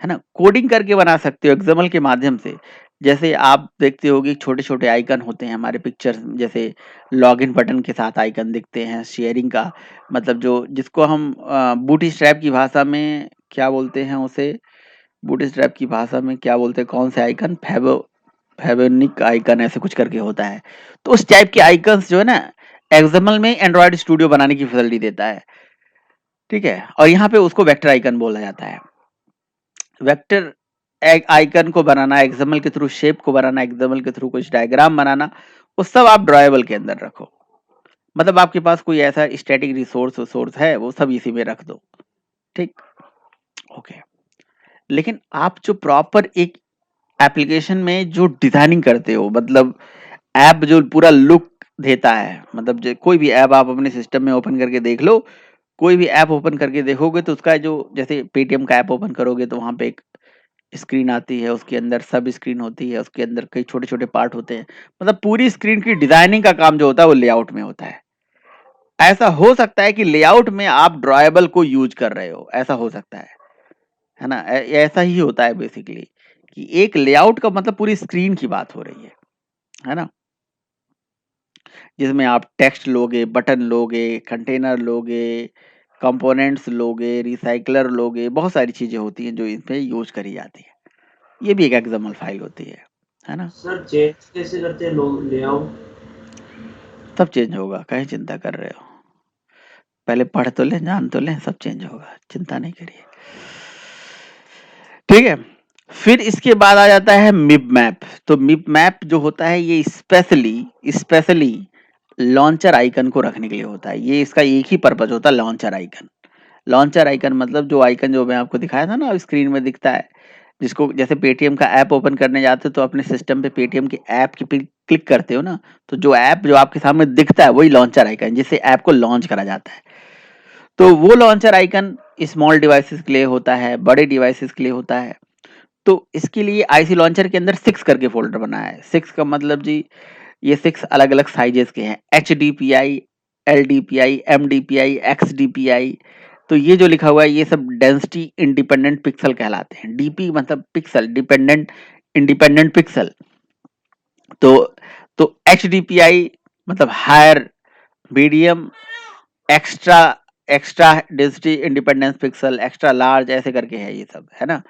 है ना, कोडिंग करके बना सकते हो एक्सएमएल के माध्यम से। जैसे आप देखते होगे छोटे छोटे आइकन होते हैं हमारे पिक्चर्स, जैसे लॉगिन बटन के साथ आइकन दिखते हैं, शेयरिंग का मतलब जो, जिसको हम बूटस्ट्रैप की भाषा में क्या बोलते हैं उसे, बूटस्ट्रैप की भाषा में क्या बोलते हैं, कौन से आइकन, फेबोनिक आइकन ऐसे कुछ करके होता है। तो उस टाइप के आइकन्स जो है ना, एक्सएमएल में एंड्रॉयड स्टूडियो बनाने की फैसिलिटी देता है। ठीक है, और यहाँ पे उसको वेक्टर आइकन बोला जाता है। वेक्टर आइकन को बनाना, एक्सएमएल के थ्रू शेप को बनाना, एक्सएमएल के थ्रू कुछ डायग्राम बनाना, वो सब आप ड्रॉएबल के अंदर रखो। मतलब आपके पास कोई ऐसा स्टैटिक रिसोर्स है, वो सब इसी में रख दो, ठीक, ओके। लेकिन आप जो प्रॉपर एक एप्लीकेशन में जो डिजाइनिंग करते हो, मतलब ऐप जो पूरा लुक देता है, मतलब कोई भी ऐप आप अपने सिस्टम में ओपन करके देख लो, कोई भी ऐप ओपन करके देखोगे तो उसका जो, जैसे पेटीएम का ऐप ओपन करोगे तो वहां पे एक स्क्रीन आती है, उसके अंदर सब स्क्रीन होती है, उसके अंदर कई छोटे छोटे पार्ट होते हैं, मतलब पूरी स्क्रीन की डिजाइनिंग का काम जो होता है वो लेआउट में होता है। ऐसा हो सकता है कि लेआउट में आप ड्रॉएबल को यूज कर रहे हो, ऐसा हो सकता है ना। ऐसा ही होता है बेसिकली, कि एक लेआउट का मतलब पूरी स्क्रीन की बात हो रही है ना, जिसमें आप टेक्स्ट लोगे, बटन लोगे, कंटेनर लोगे, कंपोनेंट्स लोगे, रिसाइकलर लोगे, बहुत सारी चीजें होती हैं जो इसमें यूज करी जाती है। ये भी एक एक्सएमएल फाइल होती है ना। सर चेंज कैसे करते हैं लोग लेआउट? सब चेंज होगा, काहे चिंता कर रहे हो, पहले पढ़ तो लें, जान तो लें, सब चेंज होगा, चिंता नहीं करिए, ठीक है। फिर इसके बाद आ जाता है मिप मैप। तो मिप मैप जो होता है ये स्पेशली लॉन्चर आइकन को रखने के लिए होता है। ये इसका एक ही पर्पज होता है, लॉन्चर आइकन। लॉन्चर आइकन मतलब जो आइकन जो मैं आपको दिखाया था ना, स्क्रीन में दिखता है, जिसको जैसे पेटीएम का ऐप ओपन करने जाते हो तो अपने सिस्टम पे पेटीएम के ऐप की क्लिक करते हो ना, तो जो ऐप जो आपके सामने दिखता है वही लॉन्चर आइकन, जिससे ऐप को लॉन्च करा जाता है। तो वो लॉन्चर आइकन स्मॉल डिवाइसेस के लिए होता है, बड़े डिवाइसेस के लिए होता है। तो इसके लिए आईसी लॉन्चर के अंदर 6 करके फोल्डर बना है। 6 का मतलब जी, ये 6 अलग अलग साइजेस के हैं, HDPI, LDPI, MDPI, XDPI। तो ये जो लिखा हुआ है ये सब डेंसिटी इंडिपेंडेंट पिक्सल कहलाते हैं। डीपी मतलब पिक्सल, डिपेंडेंट इंडिपेंडेंट पिक्सल। तो HDPI मतलब higher, medium, extra, extra density independence pixel, extra large, ऐसे करके है ये सब, है ना।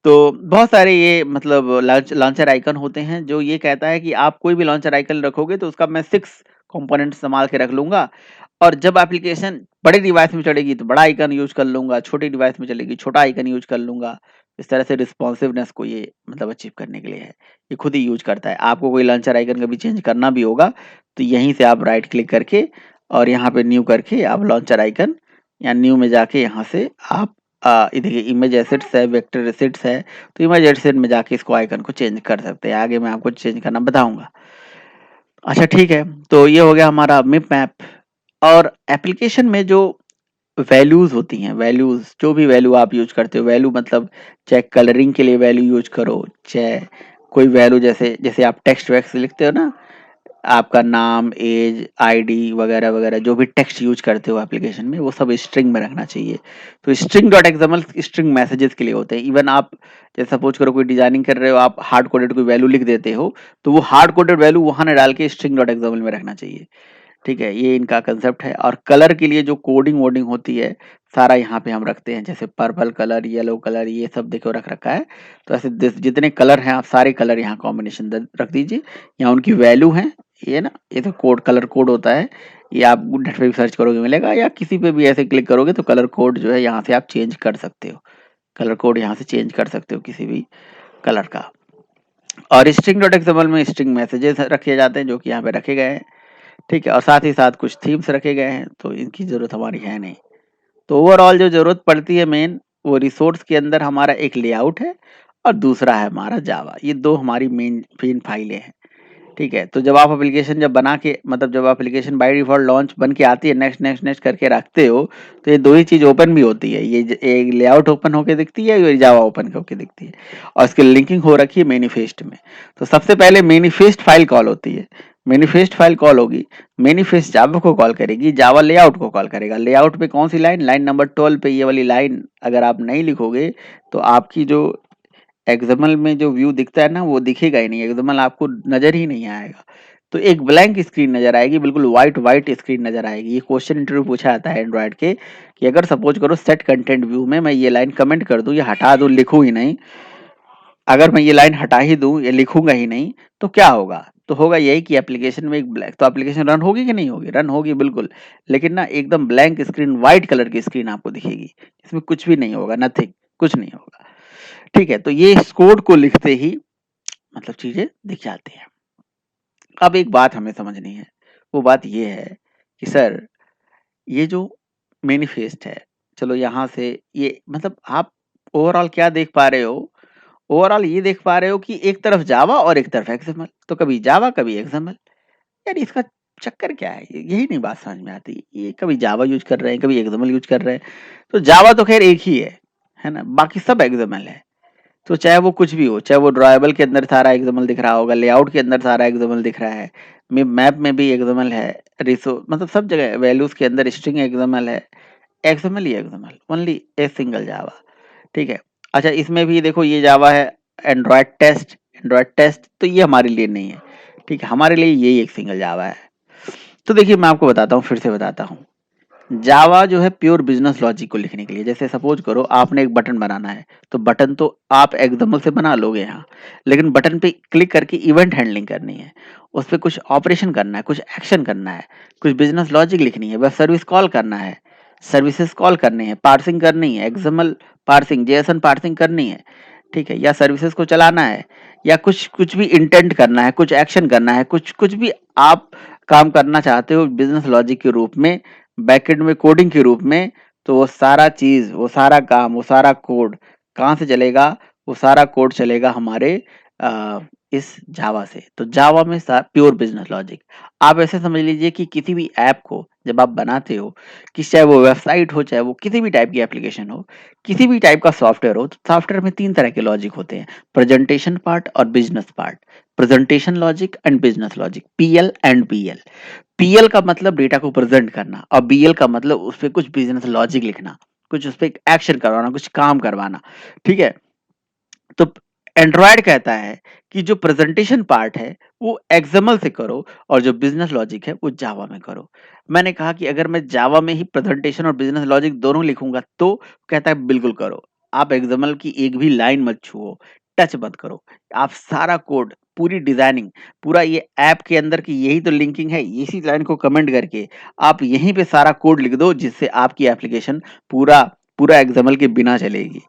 तो बहुत सारे ये मतलब लॉन्चर आइकन होते हैं, जो ये कहता है कि आप कोई भी लॉन्चर आइकन रखोगे तो उसका मैं 6 कंपोनेंट संभाल के रख लूंगा, और जब एप्लीकेशन बड़े डिवाइस में चलेगी तो बड़ा आइकन यूज कर लूंगा, छोटी डिवाइस में चलेगी छोटा आइकन यूज कर लूंगा। इस तरह से रिस्पॉन्सिवनेस को ये मतलब अचीव करने के लिए है, ये खुद ही यूज करता है। आपको कोई लॉन्चर आइकन कभी चेंज करना भी होगा तो यहीं से आप राइट क्लिक करके और यहाँ पे न्यू करके आप लॉन्चर आइकन या न्यू में जाके यहाँ से आप ये देखिए इमेज एसेट्स है, वेक्टर एसेट्स है, तो इमेज एसेट में जाके इसको आइकन को चेंज कर सकते हैं। आगे मैं आपको चेंज करना बताऊंगा। अच्छा ठीक है, तो ये हो गया हमारा मिप मैप। और एप्लीकेशन में जो वैल्यूज होती हैं, वैल्यूज जो भी वैल्यू आप यूज करते हो, वैल्यू मतलब चाहे कलरिंग के लिए वैल्यू यूज करो, चाहे कोई वैल्यू जैसे जैसे आप टेक्स्ट वैक्स लिखते हो ना, आपका नाम, एज, आईडी वगैरह वगैरह, जो भी टेक्स्ट यूज करते हो एप्लीकेशन में वो सब स्ट्रिंग में रखना चाहिए। तो string dot XML string messages के लिए होते हैं। इवन आप जैसे सपोज करो कोई डिजाइनिंग कर रहे हो, आप हार्ड कोडेड कोई वैल्यू लिख देते हो तो वो हार्ड कोडेड वैल्यू वहां ना डाल के स्ट्रिंग डॉट एक्सएमएल में रखना चाहिए, ठीक है। ये इनका कंसेप्ट है। और कलर के लिए जो कोडिंग वोडिंग होती है सारा यहाँ पे हम रखते हैं, जैसे पर्पल कलर, येलो कलर, ये सब देखो रख रखा है। तो ऐसे जितने कलर हैं आप सारे कलर यहाँ कॉम्बिनेशन रख दीजिए। यहाँ उनकी वैल्यू है, ये ना, ये तो कोड, कलर कोड होता है, ये आप नेट पे भी सर्च करोगे मिलेगा, या किसी पे भी ऐसे क्लिक करोगे तो कलर कोड जो है यहाँ से आप चेंज कर सकते हो। कलर कोड यहाँ से चेंज कर सकते हो किसी भी कलर का। और स्ट्रिंग डॉट एक्सएमएल में स्ट्रिंग मैसेजेस रखे जाते हैं जो कि यहाँ पे रखे गए हैं, ठीक है। और साथ ही साथ कुछ थीम्स रखे गए हैं, तो इनकी जरूरत हमारी है नहीं। तो ओवरऑल जो जरूरत पड़ती है मेन, वो रिसोर्स के अंदर हमारा एक लेआउट है और दूसरा है हमारा जावा। ये दो हमारी मेन फाइलें हैं, ठीक है। तो जब आप एप्लीकेशन जब बना के मतलब जब एप्लीकेशन बाय डिफॉल्ट लॉन्च बन के आती है, नेक्स्ट नेक्स्ट नेक्स्ट करके रखते हो, तो ये दो ही चीज ओपन भी होती है, ये लेआउट ओपन होके दिखती है, ये जावा ओपन होके दिखती है, और इसकी लिंकिंग हो रखी है मैनिफेस्ट में। तो सबसे पहले मैनिफेस्ट फाइल कॉल होती है, मैनिफेस्ट फाइल कॉल होगी, मैनिफेस्ट जावा को कॉल करेगी, जावा लेआउट को कॉल करेगा। लेआउट पे कौन सी लाइन, लाइन नंबर 12 पे ये वाली लाइन अगर आप नहीं लिखोगे तो आपकी जो एक्सएमएल में जो व्यू दिखता है ना वो दिखेगा ही नहीं, एक्सएमएल आपको नजर ही नहीं आएगा। तो एक ब्लैंक स्क्रीन नजर आएगी, बिल्कुल व्हाइट स्क्रीन नजर आएगी। ये क्वेश्चन इंटरव्यू पूछा जाता है एंड्रॉइड के कि अगर सपोज करो सेट कंटेंट व्यू में मैं ये लाइन कमेंट कर दूं या हटा दूं, लिखूं ही नहीं, अगर मैं ये लाइन हटा ही दूं या लिखूंगा ही नहीं तो क्या होगा? तो होगा यही कि एप्लीकेशन में एक ब्लैक, तो एप्लीकेशन रन होगी कि नहीं होगी? रन होगी बिल्कुल, लेकिन ना एकदम ब्लैंक स्क्रीन, व्हाइट कलर की स्क्रीन आपको दिखेगी, इसमें कुछ भी नहीं होगा, नथिंग, कुछ नहीं होगा, ठीक है, तो ये इस कोड को लिखते ही मतलब चीजें दिख जाती हैं। अब एक बात हमें समझनी है, वो बात ये है कि सर ये जो मैनिफेस्ट है, चलो यहाँ से ये मतलब आप ओवरऑल क्या देख पा रहे हो? ओवरऑल ये देख पा रहे हो कि एक तरफ जावा और एक तरफ एक्सएमएल, तो कभी जावा कभी एक्सएमएल। यार इसका चक्कर क्या है? यही नहीं बात समझ में आती। ये कभी जावा यूज कर रहे हैं, कभी एक्सएमएल यूज कर रहे हैं। तो जावा तो खैर एक ही है ना? बाकी सब एक्सएमएल है। तो चाहे वो कुछ भी हो, चाहे वो ड्राइबल के अंदर सारा एक्सएमएल दिख रहा होगा, लेआउट के अंदर सारा एक्सएमएल दिख रहा है, मैप में भी एक्सएमएल है, रिसो मतलब सब जगह वैल्यूज के अंदर स्ट्रिंग एक्सएमएल है। एक्सएमएल ही XML, only a single Java. ठीक है। अच्छा, इसमें भी देखो ये जावा है एंड्रॉयड टेस्ट तो ये हमारे लिए नहीं है। ठीक है, हमारे लिए यही एक सिंगल जावा है। तो देखिए मैं आपको बताता हूँ, फिर से बताता हूँ। जावा जो है प्योर बिजनेस लॉजिक को लिखने के लिए, जैसे सपोज करो आपने एक बटन बनाना है, तो बटन तो आप एक्सएमएल से बना लोगे यहाँ, लेकिन बटन पे क्लिक करके इवेंट हैंडलिंग करनी है, उस पर कुछ ऑपरेशन करना है, कुछ एक्शन करना है, कुछ बिजनेस लॉजिक लिखनी है, वेब सर्विस कॉल करना है, सर्विसेज कॉल करने हैं, पार्सिंग करनी है, एक्सएमएल पार्सिंग, जेएसएन पार्सिंग करनी है। ठीक है, या सर्विसेज को चलाना है, या कुछ कुछ भी इंटेंट करना है, कुछ एक्शन करना है, कुछ कुछ भी आप काम करना चाहते हो बिजनेस लॉजिक के रूप में, बैकएंड में कोडिंग के रूप में, तो वो सारा चीज, वो सारा काम, वो सारा कोड कहाँ से चलेगा? वो सारा कोड चलेगा हमारे इस जावा से। तो जावा में प्योर बिजनेस लॉजिक। आप ऐसे समझ लीजिए कि किसी भी ऐप को जब आप बनाते हो, कि चाहे वो वेबसाइट हो, चाहे वो किसी भी टाइप की एप्लीकेशन हो, किसी भी टाइप का सॉफ्टवेयर हो, तो सॉफ्टवेयर में 3 तरह के लॉजिक होते हैं, प्रेजेंटेशन पार्ट और business part. Presentation logic and business logic, PL and BL. PL का मतलब डेटा को प्रेजेंट करना, और बीएल का मतलब उस पर कुछ बिजनेस लॉजिक लिखना, कुछ उस पर एक्शन करवाना, कुछ काम करवाना। ठीक है, तो एंड्रॉयड कहता है कि जो प्रेजेंटेशन पार्ट है वो एक्सएमएल से करो, और जो बिजनेस लॉजिक है वो जावा में करो। मैंने कहा कि अगर मैं जावा में ही प्रेजेंटेशन और बिजनेस लॉजिक दोनों लिखूंगा, तो कहता है बिल्कुल करो। आप एक्सएमएल की एक भी लाइन मत छुओ, टच मत करो। आप सारा कोड, पूरी डिजाइनिंग, पूरा ये ऐप के अंदर की यही तो लिंकिंग है, इसी लाइन को कमेंट करके आप यहीं पे सारा कोड लिख दो, जिससे आपकी एप्लीकेशन पूरा पूरा एक्सएमएल के बिना चलेगी।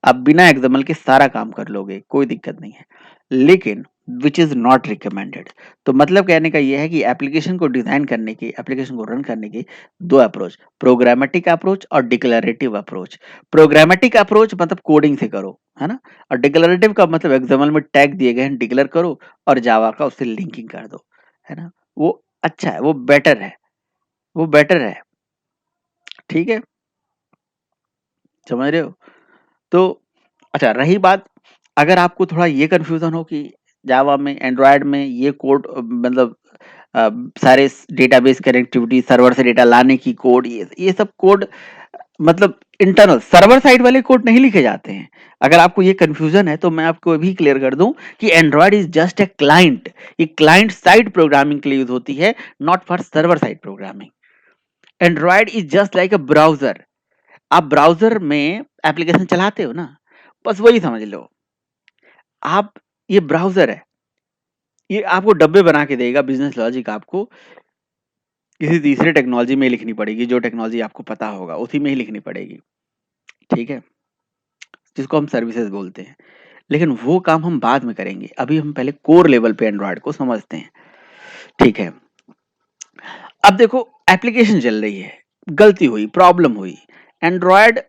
आप बिना एक्सएमएल के सारा काम कर लोगे, कोई दिक्कत नहीं है। लेकिन विच इज नॉट रिकमेंडेड। तो मतलब कहने का यह है कि एप्लीकेशन को डिजाइन करने की, एप्लीकेशन को रन करने की 2 अप्रोच, प्रोग्रामेटिक अप्रोच और डिक्लेरेटिव अप्रोच। प्रोग्रामेटिक अप्रोच मतलब कोडिंग से करो, है ना? और डिक्लेरेटिव का मतलब एक्सएमएल में टैग दिए गए हैं, डिक्लेयर करो और जावा का उससे लिंकिंग कर दो, है ना? वो अच्छा है, वो बेटर है, वो बेटर है। ठीक है, समझ रहे हो? तो अच्छा, रही बात, अगर आपको थोड़ा ये कंफ्यूजन हो कि जावा में, एंड्रॉयड में ये कोड मतलब सारे डेटाबेस कनेक्टिविटी, सर्वर से डेटा लाने की कोड, ये सब कोड मतलब इंटरनल सर्वर साइड वाले कोड नहीं लिखे जाते हैं। अगर आपको ये कंफ्यूजन है तो मैं आपको भी क्लियर कर दूं कि Android is just a client. ये क्लाइंट साइड प्रोग्रामिंग के लिए यूज होती है, not for server side programming. Android is just like a browser. आप ब्राउजर में एप्लीकेशन चलाते हो ना, बस वही समझ लो आप, ये ब्राउजर है, ये आपको डब्बे बना के देगा। बिजनेस लॉजिक आपको किसी तीसरे टेक्नोलॉजी में लिखनी पड़ेगी, जो टेक्नोलॉजी आपको पता होगा उसी में ही लिखनी पड़ेगी। ठीक है, जिसको हम सर्विसेज बोलते हैं। लेकिन वो काम हम बाद में करेंगे, अभी हम पहले कोर लेवल पे एंड्रॉयड को समझते हैं। ठीक है, अब देखो एप्लीकेशन चल रही है, गलती हुई, प्रॉब्लम हुई। एंड्रॉयड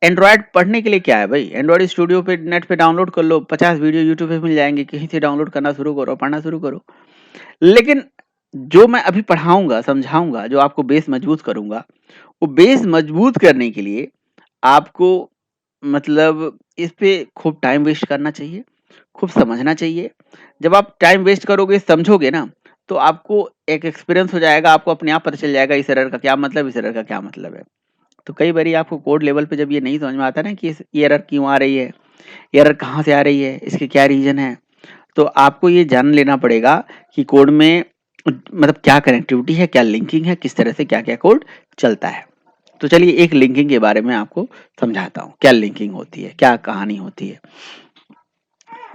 एंड्रॉयड पढ़ने के लिए क्या है भाई? एंड्रॉयड स्टूडियो पे नेट पे डाउनलोड कर लो, 50 वीडियो यूट्यूब पे मिल जाएंगे, कहीं से डाउनलोड करना शुरू करो, पढ़ना शुरू करो। लेकिन जो मैं अभी पढ़ाऊंगा, समझाऊंगा, जो आपको बेस मजबूत करूंगा, वो बेस मजबूत करने के लिए आपको मतलब इस पे खूब टाइम वेस्ट करना चाहिए, खूब समझना चाहिए। जब आप टाइम वेस्ट करोगे, समझोगे ना, तो आपको एक एक्सपीरियंस हो जाएगा, आपको अपने आप पता चल जाएगा इस एरर का क्या मतलब, इस एरर का क्या मतलब है। तो कई बार आपको कोड लेवल पे जब ये नहीं समझ में आता ना कि ये एरर क्यों आ रही है, एरर कहाँ से आ रही है, इसके क्या रीजन है, तो आपको ये जान लेना पड़ेगा कि कोड में मतलब क्या कनेक्टिविटी है, क्या लिंकिंग है, किस तरह से क्या क्या कोड चलता है। तो चलिए एक लिंकिंग के बारे में आपको समझाता हूँ, क्या लिंकिंग होती है, क्या कहानी होती है।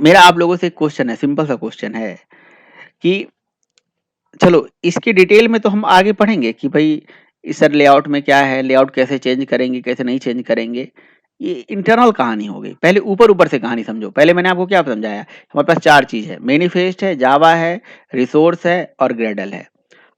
मेरा आप लोगों से एक क्वेश्चन है, सिंपल सा क्वेश्चन है कि चलो इसकी डिटेल में तो हम आगे पढ़ेंगे कि भाई सर लेआउट में क्या है, लेआउट कैसे चेंज करेंगे, कैसे नहीं चेंज करेंगे। ये इंटरनल कहानी हो गई। पहले ऊपर से कहानी समझो। पहले मैंने आपको क्या समझाया, हमारे पास 4 चीज है, मैनिफेस्ट है, जावा है, रिसोर्स है और ग्रेडल है।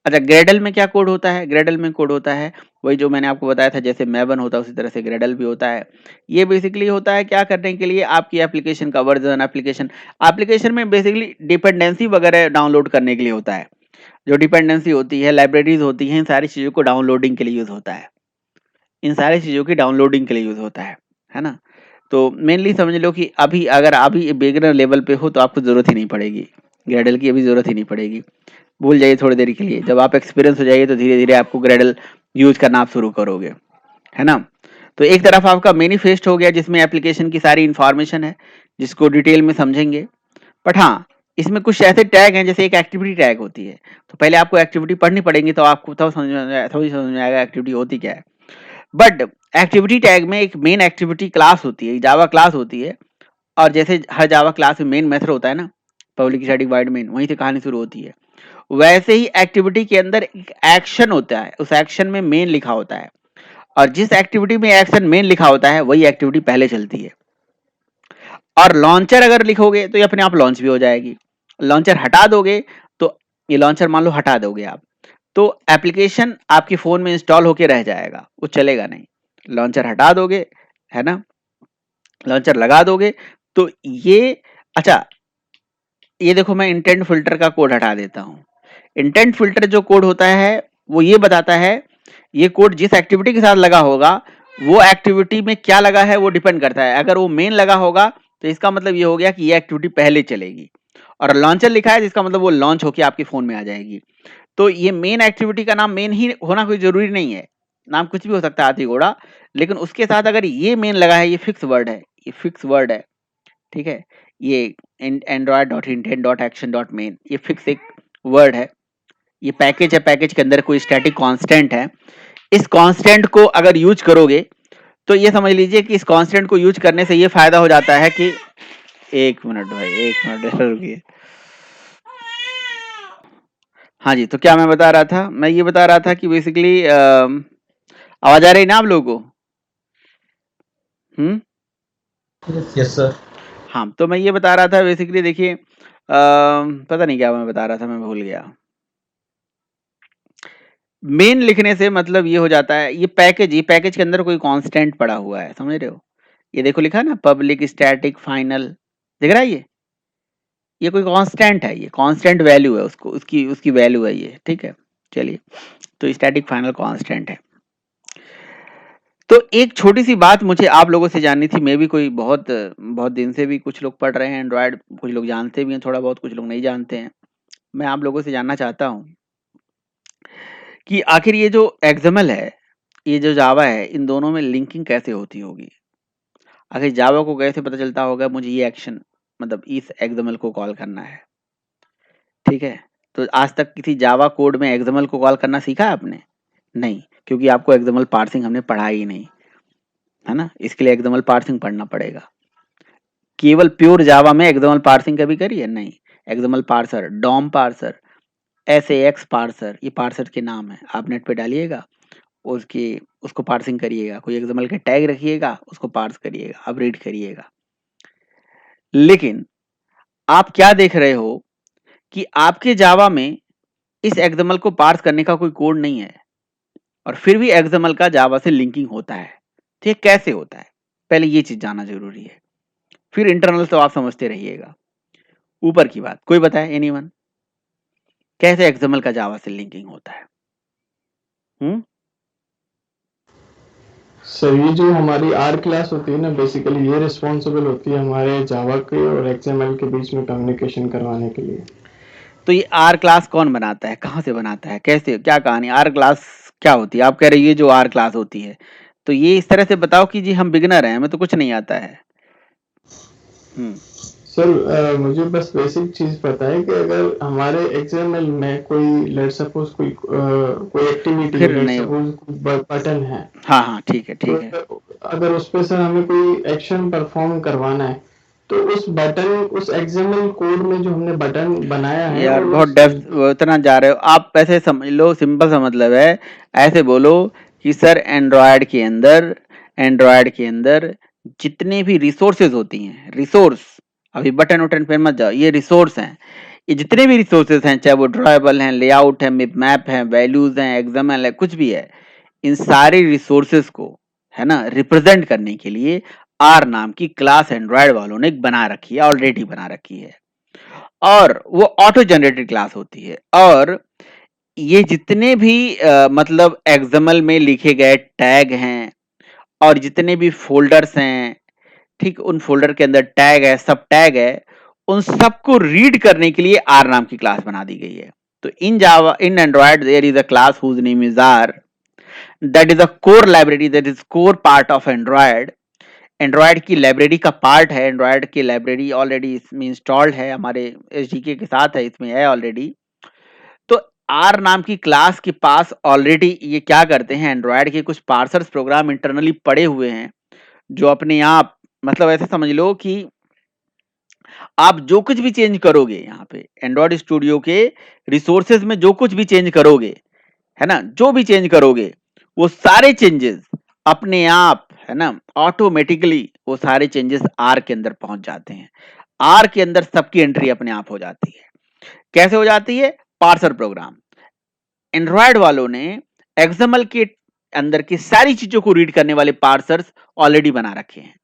अच्छा, ग्रेडल में क्या कोड होता है? ग्रेडल में कोड होता है वही जो मैंने आपको बताया था, जैसे मैवन होता है उसी तरह से ग्रेडल भी होता है। ये बेसिकली होता है क्या करने के लिए, आपकी एप्लीकेशन का वर्जन, एप्लीकेशन में बेसिकली डिपेंडेंसी वगैरह डाउनलोड करने के लिए होता है। जो डिपेंडेंसी होती है, लाइब्रेरीज होती हैं, इन सारी चीज़ों को डाउनलोडिंग के लिए यूज़ होता है। इन सारी चीज़ों की डाउनलोडिंग के लिए यूज़ होता है ना? तो मेनली समझ लो कि अगर अभी बिगिनर लेवल पे हो तो आपको ज़रूरत ही नहीं पड़ेगी, ग्रेडल की अभी ज़रूरत ही नहीं पड़ेगी। भूल जाइए थोड़ी देर के लिए। जब आप एक्सपीरियंस हो जाइए तो धीरे धीरे आपको ग्रेडल यूज करना आप शुरू करोगे, है ना? तो एक तरफ आपका मैनिफेस्ट हो गया जिसमें एप्लीकेशन की सारी इंफॉर्मेशन है, जिसको डिटेल में समझेंगे। बट हाँ, इसमें कुछ ऐसे टैग हैं, जैसे एक एक्टिविटी टैग होती है, तो पहले आपको एक्टिविटी पढ़नी पड़ेगी, तो आपको तब समझ में आएगा एक्टिविटी होती क्या है। बट एक्टिविटी टैग में एक मेन एक्टिविटी क्लास होती है, जावा क्लास होती है, और जैसे हर जावा क्लास में मेन मेथड होता है ना, पब्लिक स्टैटिक वॉइड मेन, वहीं से कहानी शुरू होती है। वैसे ही एक्टिविटी के अंदर एक एक्शन होता है, उस एक्शन में मेन लिखा होता है, और जिस एक्टिविटी में एक्शन मेन लिखा होता है वही एक्टिविटी पहले चलती है। और लॉन्चर अगर लिखोगे तो ये अपने आप लॉन्च भी हो जाएगी। लॉन्चर हटा दोगे तो ये लॉन्चर मान लो हटा दोगे आप, तो एप्लीकेशन आपके फोन में इंस्टॉल होके रह जाएगा, वो चलेगा नहीं। लॉन्चर हटा दोगे, है ना, लॉन्चर लगा दोगे तो ये, अच्छा ये देखो, मैं इंटेंट फिल्टर का कोड हटा देता हूँ। इंटेंट फिल्टर जो कोड होता है वो ये बताता है, ये कोड जिस एक्टिविटी के साथ लगा होगा वो एक्टिविटी में क्या लगा है वो डिपेंड करता है। अगर वो मेन लगा होगा तो इसका मतलब ये हो गया कि ये एक्टिविटी पहले चलेगी, और लॉन्चर लिखा है जिसका मतलब वो लॉन्च होकर आपके फोन में आ जाएगी। तो ये मेन एक्टिविटी का नाम मेन ही होना कोई जरूरी नहीं है, नाम कुछ भी हो सकता है, हाथी घोड़ा, लेकिन उसके साथ अगर ये मेन लगा है, ये फिक्स वर्ड है, ये फिक्स वर्ड है, ठीक है। ये android.intent.action.main ये फिक्स एक वर्ड है, ये पैकेज है, पैकेज के अंदर कोई स्टैटिक कांस्टेंट है। इस कांस्टेंट को अगर यूज करोगे तो ये समझ लीजिए कि इस कांस्टेंट को यूज करने से ये फायदा हो जाता है कि, एक मिनट भाई, एक मिनट रुकिए। हाँ जी, तो क्या मैं बता रहा था, मैं ये बता रहा था कि बेसिकली आवाज आ रही ना आप लोगों को? Yes sir. हाँ, तो मैं ये बता रहा था बेसिकली, देखिए पता नहीं क्या मैं बता रहा था, मैं भूल गया। मेन लिखने से मतलब ये हो जाता है, ये पैकेज के अंदर कोई कांस्टेंट पड़ा हुआ है, समझ रहे हो? ये देखो लिखा है ना, पब्लिक स्टैटिक फाइनल, दिख रहा है ये कोई कांस्टेंट है, ये कांस्टेंट वैल्यू है, उसको उसकी वैल्यू है ये, ठीक है। चलिए, तो स्टैटिक फाइनल कांस्टेंट है। तो एक छोटी सी बात मुझे आप लोगों से जाननी थी, मैं भी कोई बहुत दिन से भी कुछ लोग पढ़ रहे हैं एंड्रॉयड, कुछ लोग जानते भी हैं थोड़ा बहुत, कुछ लोग नहीं जानते हैं। मैं आप लोगों से जानना चाहता हूँ कि आखिर ये जो एक्सएमएल है, ये जो जावा है, इन दोनों में लिंकिंग कैसे होती होगी? आखिर जावा को कैसे पता चलता होगा मुझे ये एक्शन, मतलब इस एक्सएमएल को कॉल करना है, ठीक है। तो आज तक किसी जावा कोड में एक्सएमएल को कॉल करना सीखा है आपने? नहीं, क्योंकि आपको एक्सएमएल पार्सिंग हमने पढ़ा ही नहीं, है ना। इसके लिए एक्सएमएल पार्सिंग पढ़ना पड़ेगा। केवल प्योर जावा में एक्सएमएल पार्सिंग कभी करी है? नहीं। XML parser, DOM parser, SAX parser, ये पार्सर के नाम है, आप नेट पे डालिएगा, उसको पार्सिंग करिएगा, कोई एक्सएमएल के टैग रखिएगा, उसको पार्स करिएगा, अब रीड करिएगा। लेकिन आप क्या देख रहे हो कि आपके जावा में इस एक्सएमएल को पार्स करने का कोई कोड नहीं है, और फिर भी एक्सएमएल का जावा से लिंकिंग होता है। तो ये कैसे होता है? पहले ये चीज जानना जरूरी है, फिर इंटरनल तो आप समझते रहिएगा। ऊपर की बात कोई बताए, एनीवन, कैसे एक्सएमएल का जावा से लिंकिंग होता है? सर ये जो हमारी आर क्लास होती है ना, बेसिकली ये रिस्पॉन्सिबल होती है हमारे जावा के और एक्सएमएल के बीच में कम्युनिकेशन करवाने के लिए। तो ये आर क्लास कौन बनाता है, कहाँ से बनाता है, कैसे, क्या कहानी? आर क्लास क्या होती है? आप कह रहे हैं ये जो आर क्लास होती है, तो ये इस तरह से बताओ कि जी हम बिगनर हैं, हमें तो कुछ नहीं आता है। सर मुझे बस बेसिक चीज पता है कि अगर हमारे एक्सएमएल में कोई लेट्स सपोज कोई एक्टिविटी है, लेट्स सपोज बटन है, हाँ ठीक है, ठीक है। तो अगर उस पे सर हमें कोई एक्शन परफॉर्म करवाना है, तो उस एक्सएमएल कोड में जो हमने बटन बनाया है, यार बहुत डेप्थ उतना जा रहे हो आप, ऐसे समझ लो, सिंपल सा मतलब है, ऐसे बोलो कि सर एंड्रॉयड के अंदर जितने भी रिसोर्सेज होती हैं, रिसोर्स, अभी बटन वटन पे मत जाओ, ये रिसोर्स हैं। ये जितने भी रिसोर्सेज हैं, चाहे वो ड्राइवेबल हैं, लेआउट है, मैप है, वैल्यूज हैं, एक्सएमएल है, कुछ भी है, इन सारे रिसोर्सेज को, है ना, रिप्रेजेंट करने के लिए आर नाम की क्लास एंड्रॉयड वालों ने बना रखी है, ऑलरेडी बना रखी है, और वो ऑटो जनरेटेड क्लास होती है। और ये जितने भी मतलब एक्सएमएल में लिखे गए टैग हैं और जितने भी फोल्डर्स हैं, ठीक, उन फोल्डर के अंदर टैग है, सब टैग है, उन सबको रीड करने के लिए आर नाम की क्लास बना दी गई है। तो in Java, in Android there is a class whose name is R, that is a core library, that is core part of Android. Android की लाइब्रेरी का पार्ट है, एंड्रॉयड की लाइब्रेरी ऑलरेडी इसमें इंस्टॉल्ड है, हमारे एसडीके के साथ है, इसमें है ऑलरेडी। तो आर नाम की क्लास के पास ऑलरेडी ये क्या करते हैं, एंड्रॉयड के कुछ पार्सर्स प्रोग्राम इंटरनली पड़े हुए हैं, जो अपने आप, मतलब ऐसे समझ लो कि आप जो कुछ भी चेंज करोगे यहाँ पे एंड्रॉयड स्टूडियो के रिसोर्सेज में, जो कुछ भी चेंज करोगे, है ना, जो भी चेंज करोगे, वो सारे चेंजेस अपने आप, है ना, ऑटोमेटिकली वो सारे चेंजेस आर के अंदर पहुंच जाते हैं। आर के अंदर सबकी एंट्री अपने आप हो जाती है। कैसे हो जाती है? Parser programme. एंड्रॉयड वालों ने एक्सएमएल के अंदर की सारी चीजों को रीड करने वाले पार्सर्स ऑलरेडी बना रखे हैं।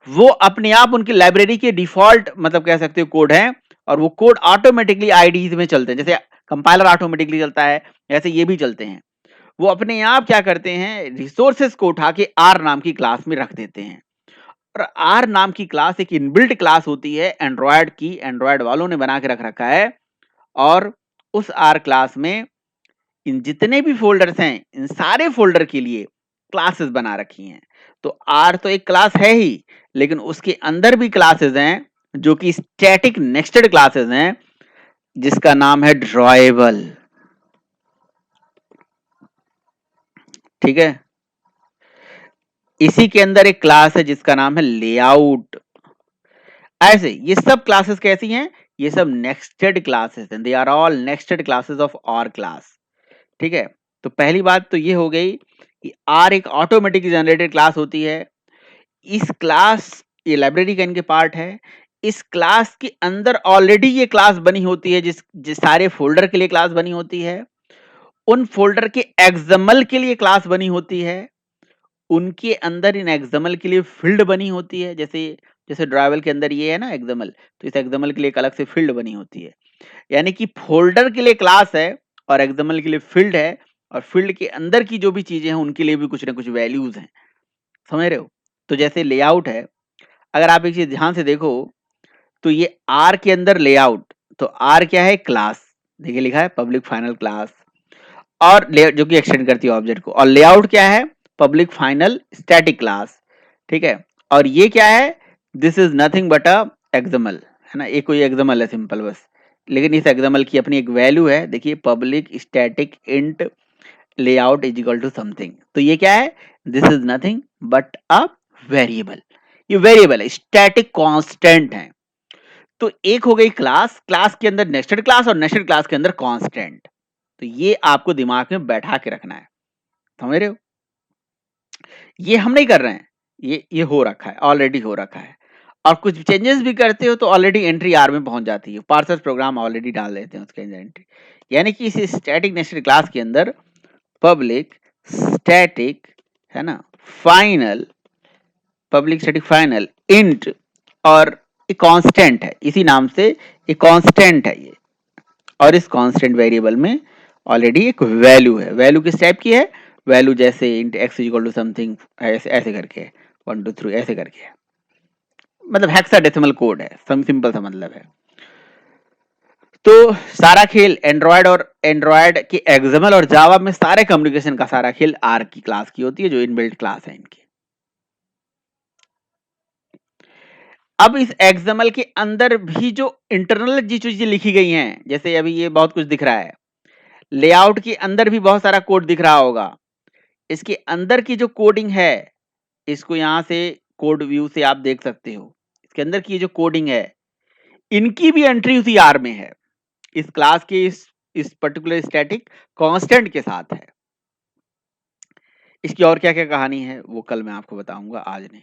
वो अपने आप उनकी लाइब्रेरी के डिफॉल्ट, मतलब कह सकते हो, कोड है, और वो कोड ऑटोमेटिकली आईडीज में चलते हैं। जैसे कंपाइलर ऑटोमेटिकली चलता है, ऐसे ये भी चलते हैं। वो अपने आप क्या करते हैं, रिसोर्सेस को उठा के आर नाम की क्लास में रख देते हैं। और आर नाम की क्लास एक इनबिल्ट क्लास होती है एंड्रॉयड की, एंड्रॉयड वालों ने बना के रख रखा है। और उस आर क्लास में इन जितने भी फोल्डर्स हैं, इन सारे फोल्डर के लिए क्लासेस बना रखी हैं। तो आर तो एक क्लास है ही, लेकिन उसके अंदर भी क्लासेस हैं जो कि स्टैटिक नेस्टेड क्लासेस हैं, जिसका नाम है ड्रॉएबल। ठीक है। इसी के अंदर एक क्लास है जिसका नाम है लेआउट। ऐसे ये सब क्लासेस कैसी हैं? ये सब नेस्टेड क्लासेस हैं, they are all nested classes of R class. ठीक है। तो पहली बात तो ये हो गई कि आर एक ऑटोमेटिक जनरेटेड क्लास होती है। इस क्लास, ये लाइब्रेरी का इनके पार्ट है। इस क्लास के अंदर ऑलरेडी ये क्लास बनी होती है, जिस सारे फोल्डर के लिए क्लास बनी होती है। उन फोल्डर के एक्सएमएल के लिए क्लास बनी होती है। उनके अंदर इन एक्सएमएल के लिए फील्ड बनी होती है। जैसे जैसे ड्राइवल के अंदर ये है ना एक्सएमएल, तो इस एक्सएमएल के लिए एक अलग से फील्ड बनी होती है। यानी कि फोल्डर के लिए क्लास है और एक्सएमएल के लिए फील्ड है, और फील्ड के अंदर की जो भी चीजें हैं उनके लिए भी कुछ ना कुछ वैल्यूज हैं। समझ रहे हो? तो जैसे लेआउट है, अगर आप एक चीज ध्यान से देखो तो ये आर के अंदर लेआउट, तो आर क्या है? क्लास। देखिए लिखा है पब्लिक फाइनल क्लास, और जो कि एक्सटेंड करती है ऑब्जेक्ट को। और लेआउट क्या है? Public final static class. ठीक है। और ये क्या है? This is nothing but a XML, है ना, एक कोई एक्सएमएल है सिंपल बस। लेकिन इस एक्सएमएल की अपनी एक वैल्यू है। देखिए public static int layout is equal to something. तो ये क्या है? This is nothing but a variable. ये वेरिएबल है, स्टैटिक कांस्टेंट है। तो एक हो गई क्लास, क्लास के अंदर नेस्टेड क्लास और नेस्टेड क्लास के अंदर कांस्टेंट। तो ये आपको दिमाग में बैठा के रखना है। समझ रहे हो? ये हम नहीं कर रहे हैं, ये हो रखा है, ऑलरेडी हो रखा है। और कुछ चेंजेस भी करते हो तो ऑलरेडी एंट्री आर में पहुंच जाती है। पार्सर प्रोग्राम ऑलरेडी डाल देते हैं उसके अंदर एंट्री। यानी कि इस स्टैटिक नेस्टेड क्लास के अंदर पब्लिक स्टैटिक, है ना, final, public static final int, और एक कांस्टेंट है, इसी नाम से एक कांस्टेंट है ये। और इस कांस्टेंट वेरिएबल में ऑलरेडी एक वैल्यू है। वैल्यू किस टाइप की है? वैल्यू जैसे int x equal to something, ऐसे ऐसे करके 1 2 3 ऐसे करके, मतलब हेक्साडेसिमल कोड है, सिंपल सा मतलब है। तो सारा खेल एंड्रॉयड और एंड्रॉयड के एक्सएमएल और जावा में सारे कम्युनिकेशन का सारा खेल आर की क्लास की होती है, जो इनबिल्ट क्लास है इनकी। अब इस एक्सएमएल के अंदर भी जो इंटरनल जी चीजें लिखी गई हैं, जैसे अभी ये बहुत कुछ दिख रहा है, लेआउट के अंदर भी बहुत सारा कोड दिख रहा होगा। इसके अंदर की जो कोडिंग है, इसको यहां से कोड व्यू से आप देख सकते हो। इसके अंदर की जो कोडिंग है, इनकी भी एंट्री उसी आर में है, इस क्लास के इस पर्टिकुलर स्टैटिक कांस्टेंट के साथ है। इसकी और क्या क्या कहानी है वो कल मैं आपको बताऊंगा, आज नहीं।